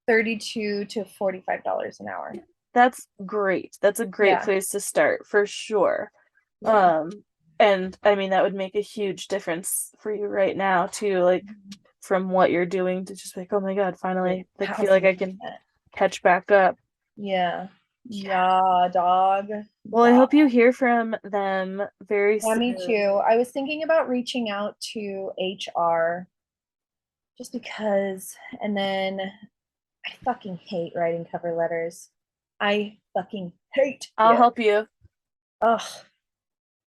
32 to $45 an hour.
that's great. That's a great
Yeah,
place to start for sure.
yeah.
Um, and I mean, that would make a huge difference for you right now too, like from what you're doing to just like, oh my God, finally, like feel like
Thousand
I can
percent.
catch back up.
Yeah.
Yeah.
Yeah, dog.
Well, I
Yeah.
hope you hear from them very
Yeah, me
soon.
too. I was thinking about reaching out to HR just because, and then I fucking hate writing cover letters. I fucking hate
I'll
it.
help you.
Ugh.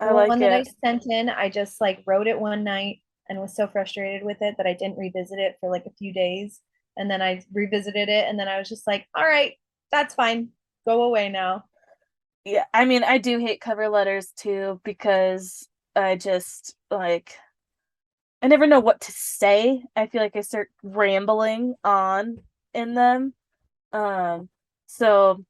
I
The
like
one that I
it.
sent in, I just like wrote it one night and was so frustrated with it that I didn't revisit it for like a few days. And then I revisited it and then I was just like, all right, that's fine. Go away now.
Yeah, I mean, I do hate cover letters too because I just like I never know what to say. I feel like I start rambling on in them. Um, so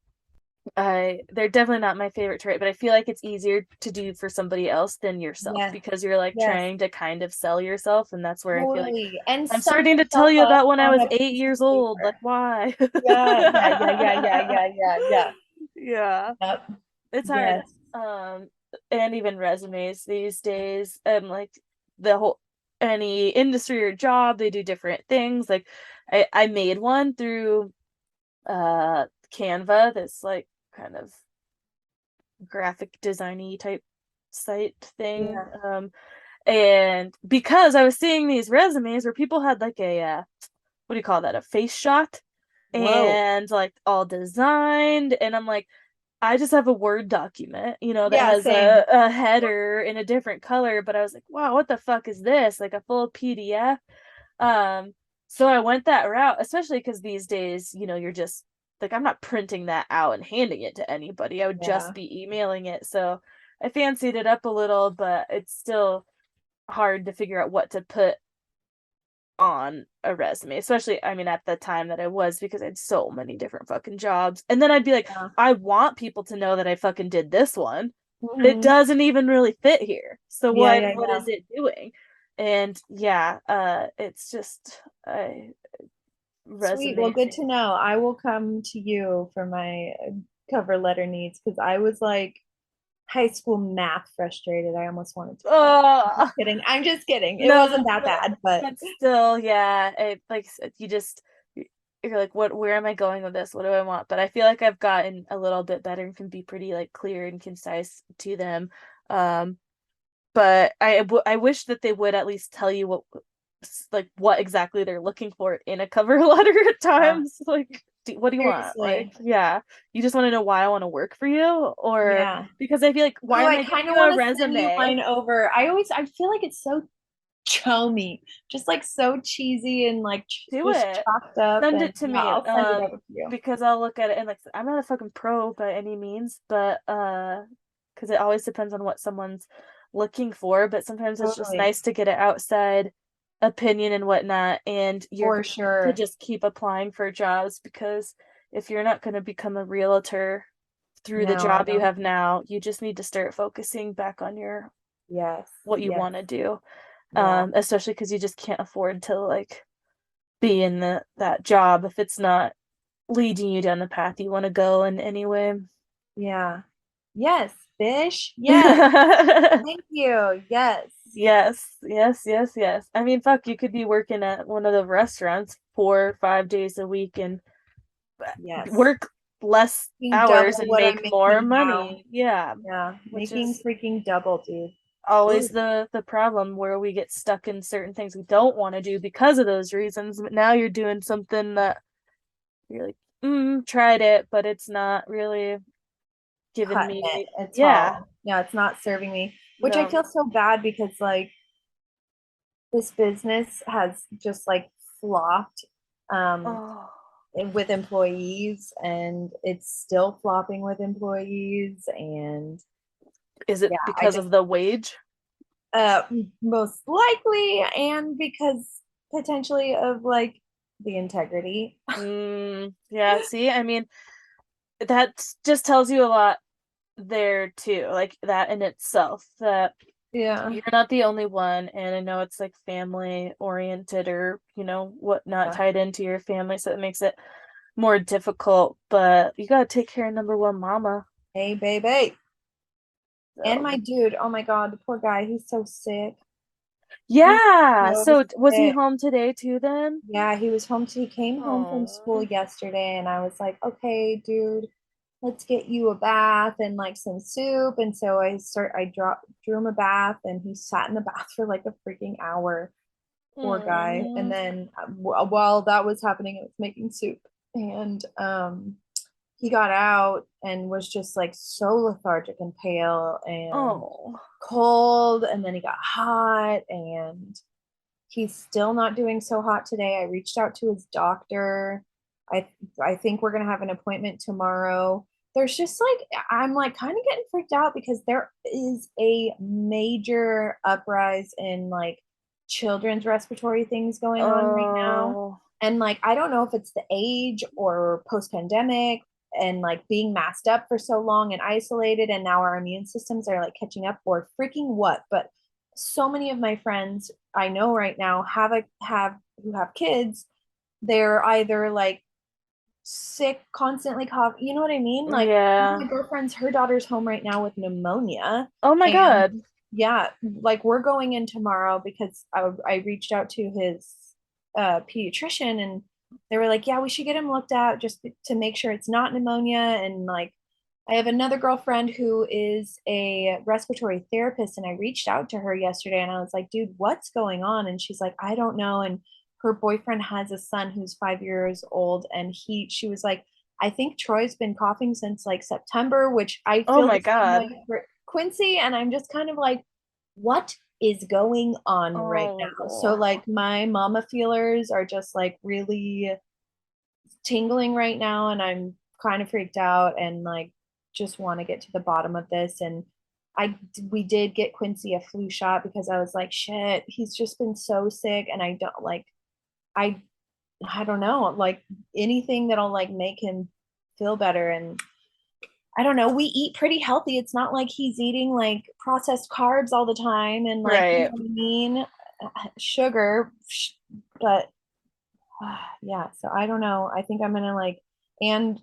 they're definitely not my favorite trait, but I feel like it's easier to do for somebody else than yourself
Yes,
because you're like
yes,
trying to kind of sell yourself, and that's where I feel like
totally. And
I'm
sum
starting to tell
yourself
you
up
about when I
on
was
a
eight
piece of
years old. Like,
paper.
why?
Yeah, yeah, yeah, yeah, yeah, yeah, yeah, yeah.
Yeah.
Yep.
It's hard.
Yes.
Um, and even resumes these days, and like the whole any industry or job, they do different things. Like I made one through Canva, that's like kind of graphic designy type site thing.
Yeah.
And because I was seeing these resumes where people had like a what do you call that? A face shot
Whoa.
and like all designed, and I'm like, I just have a Word document, that
Yeah,
has
same.
a header in a different color, but I was like, wow, what the fuck is this? Like a full PDF. Um, so I went that route, especially because these days, you're just like, I'm not printing that out and handing it to anybody. I would just
Yeah.
be emailing it. So I fancied it up a little, but it's still hard to figure out what to put on a resume, especially, I mean, at the time that I was, because I had so many different fucking jobs. And then I'd be like,
Yeah.
I want people to know that I fucking did this one. It
Mhm.
doesn't even really fit here. So
Yeah,
what
yeah,
what
yeah.
is it doing? And yeah, it's just
Sweet. Well,
resumes.
good to know. I will come to you for my cover letter needs because I was like high school math frustrated. I almost wanted to quit. I'm
Oh
just kidding. I'm just kidding. It
no,
wasn't that bad, but
but still, yeah, like I said, you're like, what, where am I going with this? What do I want? But I feel like I've gotten a little bit better and can be pretty like clear and concise to them. Um, but I wish that they would at least tell you what exactly they're looking for in a cover letter at
uh,
times. Like, what do you want? Like,
seriously.
yeah, you just want to know why I want to work for you, or
Yeah.
because I feel like, why
Oh,
am
I
I giving
kind of
you a
want to send you
resume?
mine over. I feel like it's so chummy, just like so cheesy and like
Do
just
it.
chalked up.
Send
And
it to
yeah,
me.
I'll send it over to you.
Because I'll look at it and like, I'm not a fucking pro by any means, but because it always depends on what someone's looking for. But sometimes it's just
Totally.
nice to get an outside opinion and whatnot, and you're
For
going to
sure.
just keep applying for jobs, because if you're not going to become a realtor through the
No, I
job you
don't.
have now, you just need to start focusing back on your
Yes.
what you
Yes.
want to do.
Yeah.
Especially because you just can't afford to like be in that job if it's not leading you down the path you want to go in anyway.
Yeah. Yes, fish. Yes. Thank you. Yes.
Yes, yes, yes, yes. I mean, fuck, you could be working at one of the restaurants 4 or 5 days a week and
Yes.
work less
Making
hours
double
and
what I'm
make more
making now.
money. Yeah,
Yeah.
which
Making
is
freaking double, dude.
always
Ooh.
the problem, where we get stuck in certain things we don't want to do because of those reasons. But now you're doing something that you're like, tried it, but it's not really giving
Cutting it
me,
at
yeah,
all. Yeah, it's not serving me, which I
no.
feel so bad because like this business has just like flopped um
Oh,
with employees and it's still flopping with employees and
is it
yeah, I
because
just
of the wage?
uh most likely and because potentially of like the integrity.
Yeah, see, I mean, that just tells you a lot there too, like that in itself, that
Yeah.
you're not the only one. And I know it's like family oriented, or, whatnot,
Yeah.
tied into your family. So it makes it more difficult, but you gotta take care of number one mama.
Hey baby. And
So,
my dude, oh my God, the poor guy, he's so sick. He's
yeah.
so
So was he
sick.
home today too then?
Yeah, he was home. He came home from school
Oh.
yesterday, and I was like, okay, dude, let's get you a bath and like some soup. And so drew him a bath, and he sat in the bath for like a freaking hour. Poor guy. And
Mm.
then while that was happening, I was making soup, and he got out and was just like so lethargic and pale and
Oh.
cold, and then he got hot and he's still not doing so hot today. I reached out to his doctor. I I think we're gonna have an appointment tomorrow. There's just like I'm like kind of getting freaked out because there is a major uprise in like children's respiratory things going on right now.
Oh.
And like I don't know if it's the age or post-pandemic and like being masked up for so long and isolated and now our immune systems are like catching up or freaking what, but so many of my friends I know right now have who have kids, they're either like sick, constantly cough. You know what I mean? Like
Yeah.
my girlfriend's her daughter's home right now with pneumonia.
Oh my
And
God.
yeah, like we're going in tomorrow because I reached out to his pediatrician and they were like, yeah, we should get him looked at just to make sure it's not pneumonia. And like, I have another girlfriend who is a respiratory therapist, and I reached out to her yesterday and I was like, dude, what's going on? And she's like, I don't know. And her boyfriend has a son who's 5 years old, and she was like, I think Troy's been coughing since like September, which I
Oh
feel
my
the same
God.
way for Quincy. And I'm just kind of like, what is going on right now? So
Oh.
like my mama feelers are just like really tingling right now, and I'm kind of freaked out and like just want to get to the bottom of this. And we did get Quincy a flu shot because I was like, shit, he's just been so sick, and I don't like I I don't know, like anything that'll like make him feel better. And I don't know, we eat pretty healthy. It's not like he's eating like processed carbs all the time and like, you know
Right.
what I mean? Sugar, but yeah, so I don't know. I think I'm gonna like, and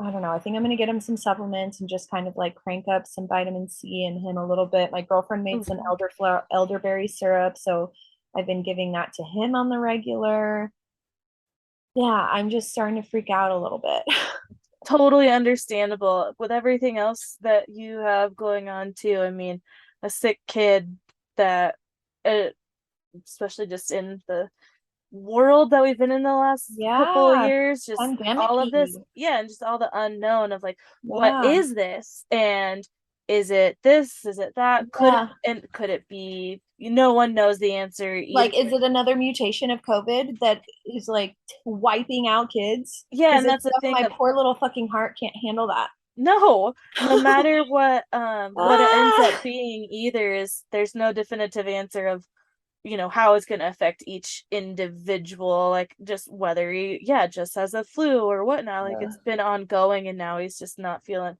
I don't know. I think I'm gonna get him some supplements and just kind of like crank up some vitamin C in him a little bit. My girlfriend made some
Mhm.
elderberry syrup, so I've been giving that to him on the regular. Yeah, I'm just starting to freak out a little bit.
Totally understandable with everything else that you have going on too. I mean, a sick kid that, uh, especially just in the world that we've been in the last couple of
Yeah,
years, just all of this,
pandemic-y.
yeah, and just all the unknown of like, what
Yeah,
is this? And is it this? Is it that?
yeah.
Could it be? No one knows the answer either.
Like, is it another mutation of COVID that is like wiping out kids?
Yeah,
Because
and
it's
that's the
stuff
thing
my
of
poor little fucking heart can't handle that.
no matter what it ends
Ah,
up being either is there's no definitive answer of how it's going to affect each individual, like just whether he just has a flu or whatnot. Like it's been ongoing and now he's just not feeling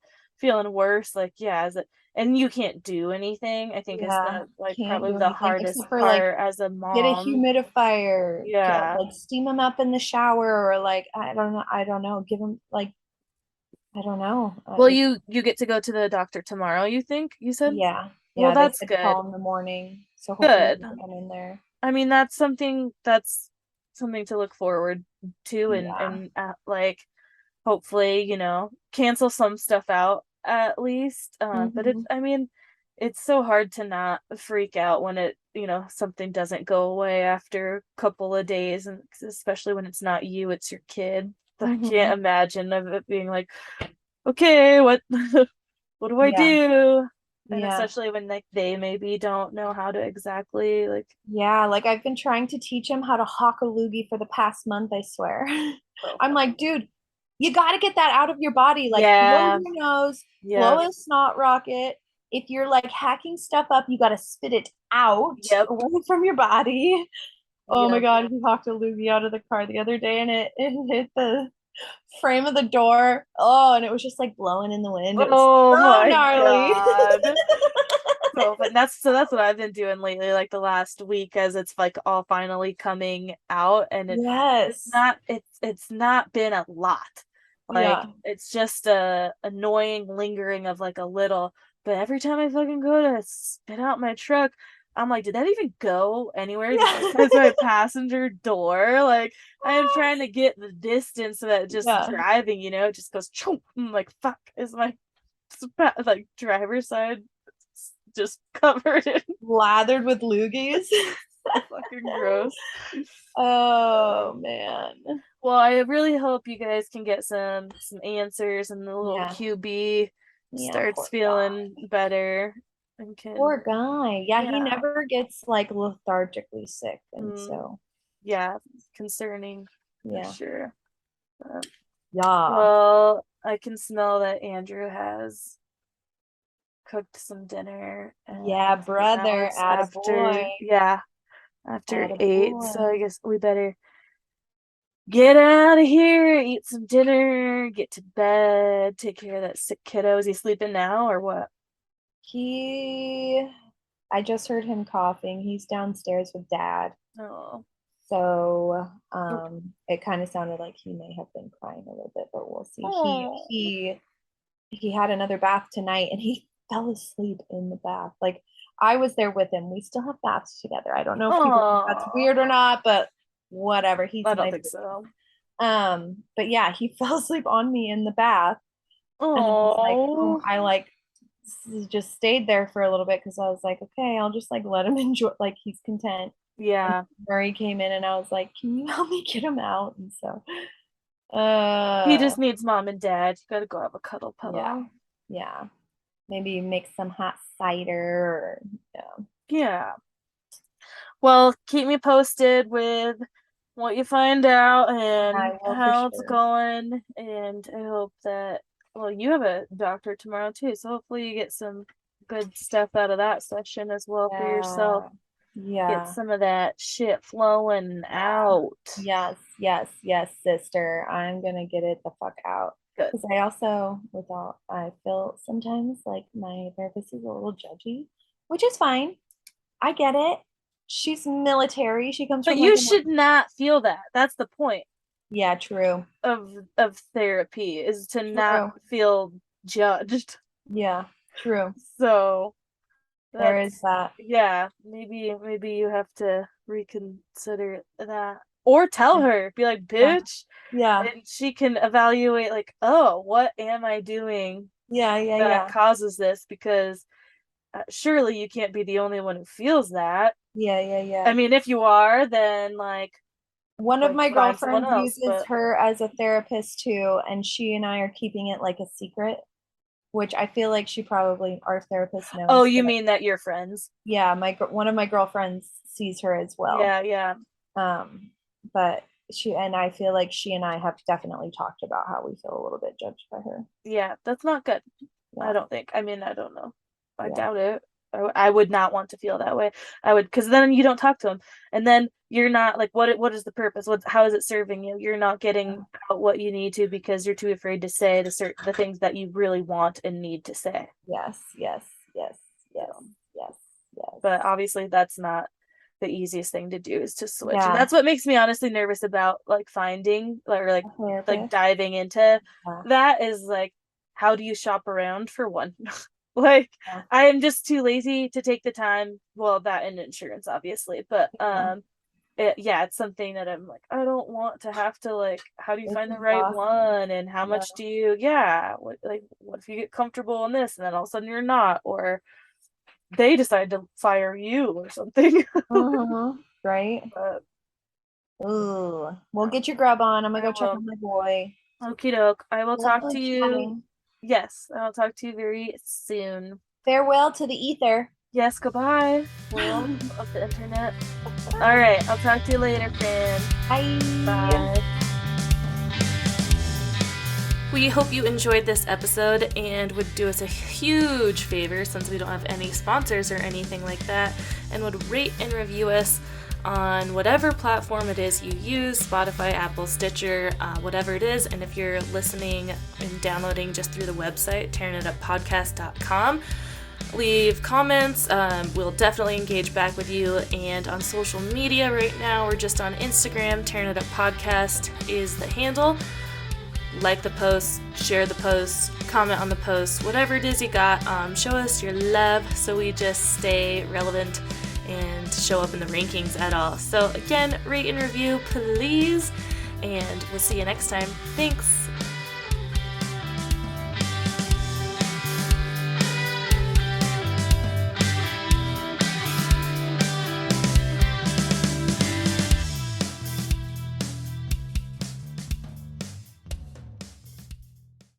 worse, like as it, and you can't do anything, I think is
yeah,
the like
can't
probably
do
the
anything
hardest
except for like
part as a
get a
mom.
humidifier,
Yeah.
like steam them up in the shower, or like I don't know, give them like I don't know.
Well,
It's
you get to go to the doctor tomorrow, you think you said?
yeah,
Well,
yeah. They
that's
said
good.
call in the morning, so hopefully
Good.
I'm in there.
I mean, that's something to look forward to, and
Yeah.
like hopefully, cancel some stuff out at least. But
Hmm.
I mean, it's so hard to not freak out when something doesn't go away after a couple of days, and especially when it's not you, it's your kid. I can't
Hmm.
imagine of it being like, okay, what what do I
Yeah.
do? And
Yeah.
especially when like they maybe don't know how to exactly like,
Yeah, like I've been trying to teach him how to hawk a loogie for the past month, I swear.
oh
I'm
fuck.
like, dude, you got to get that out of your body. Like, blow
Yeah,
your nose,
yeah,
blow a snot rocket. If you're like hacking stuff up, you got to spit it out
yep,
away from your body. Oh my
yep.
God, he hawked a loogie out of the car the other day, and it hit the frame of the door. Oh, and it was just like blowing in the wind. It was
Oh
so
my
gnarly.
God. But that's what I've been doing lately, like the last week, as it's like all finally coming out, and
Yes.
it's not been a lot. Like
Yeah.
it's just a annoying lingering of like a little, but every time I fucking go to spit out my truck, I'm like, did that even go anywhere just
Yeah.
besides my passenger door? Like I am trying to get the distance so that just
Yeah.
driving, it just goes chunk. I'm like, fuck, is my like driver's side just covered in
Lathered with loogies.
so fucking gross.
Oh man.
Well, I really hope you guys can get some answers and the little
Yeah.
QB
Yeah,
starts
poor guy.
feeling better and can,
Poor guy. Yeah, he
yeah,
never gets like lethargically sick. And
mm,
so,
yeah, concerning for
yeah.
sure. But,
Yeah.
well, I can smell that Andrew has cooked some dinner,
Yeah,
and now
brother.
it's
Attaboy.
after 8, so I
Attaboy.
guess we better get out of here, eat some dinner, get to bed, take care of that sick kiddo. Is he sleeping now or what?
He, I just heard him coughing. He's downstairs with dad.
Oh.
So it kind of sounded like he may have been crying a little bit, but we'll see.
Oh.
He had another bath tonight and he fell asleep in the bath. Like I was there with him. We still have baths together. I don't know if people think that's weird or not, but whatever. He's
I don't
my
think so.
but yeah, he fell asleep on me in the bath. And
Oh.
I like just stayed there for a little bit because I was like, okay, I'll just like let him enjoy, like he's content. And
Yeah.
Murray came in and I was like, can you help me get him out? And so
He just needs mom and dad. You gotta go have a cuddle puddle.
yeah. Maybe make some hot cider or
Yeah. Well, keep me posted with what you find out
I
and
will for
how it's
sure.
going. And I hope that, well, you have a doctor tomorrow too. So hopefully you get some good stuff out of that session as well for yourself. Get
Yeah.
some of that shit flowing out.
Yes, sister. I'm gonna get it the fuck out.
Good.
Because I also, I feel sometimes like my therapist is a little judgy, which is fine. I get it. She's military. She comes
But
from
you
like
should not feel that. That's the point
yeah, true.
of therapy, is to not
True.
feel judged.
Yeah, true.
So
There is
that's,
that.
yeah, maybe you have to reconsider that. Or tell her, be like,
Yeah.
bitch,
Yeah.
and she can evaluate like, oh, what am I doing that
Yeah.
causes this? Because surely you can't be the only one who feels that. I
Yeah.
mean, if you are, then
One of
like
my
find someone
girlfriends
else.
uses
But
her as a therapist too, and she and I are keeping it like a secret, which I feel like she probably, our therapist
oh,
knows.
you
But
mean that you're friends?
yeah, one of my girlfriends sees her as well.
Yeah.
Um, but she and I feel like she and I have definitely talked about how we feel a little bit judged by her.
Yeah, that's not good. I
Yeah,
don't think. I mean, I don't know. I
yeah,
doubt it. I would not want to feel that way. I would, because then you don't talk to him, and then you're not like, what is the purpose? How is it serving you? You're not getting out what you need to because you're too afraid to say the things that you really want and need to say.
yes,
So,
yes,
but obviously, that's not the easiest thing to do, is to switch, and
yeah.
that's what makes me honestly nervous about like finding or
A
like
therapist.
diving into
Yeah,
that, is like, how do you shop around for one? Like,
yeah,
I am just too lazy to take the time. Well, that and insurance, obviously, but
yeah.
it's something that I'm like, I don't want to have to, like, how do you
It's
find the right
exhausting.
one, and how
Yeah.
much do you, what if you get comfortable in this and then all of a sudden you're not, or they decide to fire you or something.
Right.
But
Ooh. Well, get your grub on. I'm gonna
I
go check
will.
on my boy.
Okie doke. I will talk to
Lovely
you.
chatting.
Yes, I'll talk to you very soon.
Farewell to the ether.
Yes, goodbye, world of the internet. All right, I'll talk to you later, friend.
Bye.
Bye. We hope you enjoyed this episode and would do us a huge favor, since we don't have any sponsors or anything like that, and would rate and review us on whatever platform it is you use, Spotify, Apple, Stitcher, whatever it is. And if you're listening and downloading just through the website, tearingituppodcast.com, leave comments. We'll definitely engage back with you. And on social media right now, we're just on Instagram. Tearing It Up Podcast is the handle. Like the post, share the post, comment on the post, whatever it is you got. Show us your love so we just stay relevant and show up in the rankings at all. So again, rate and review, please. And we'll see you next time. Thanks.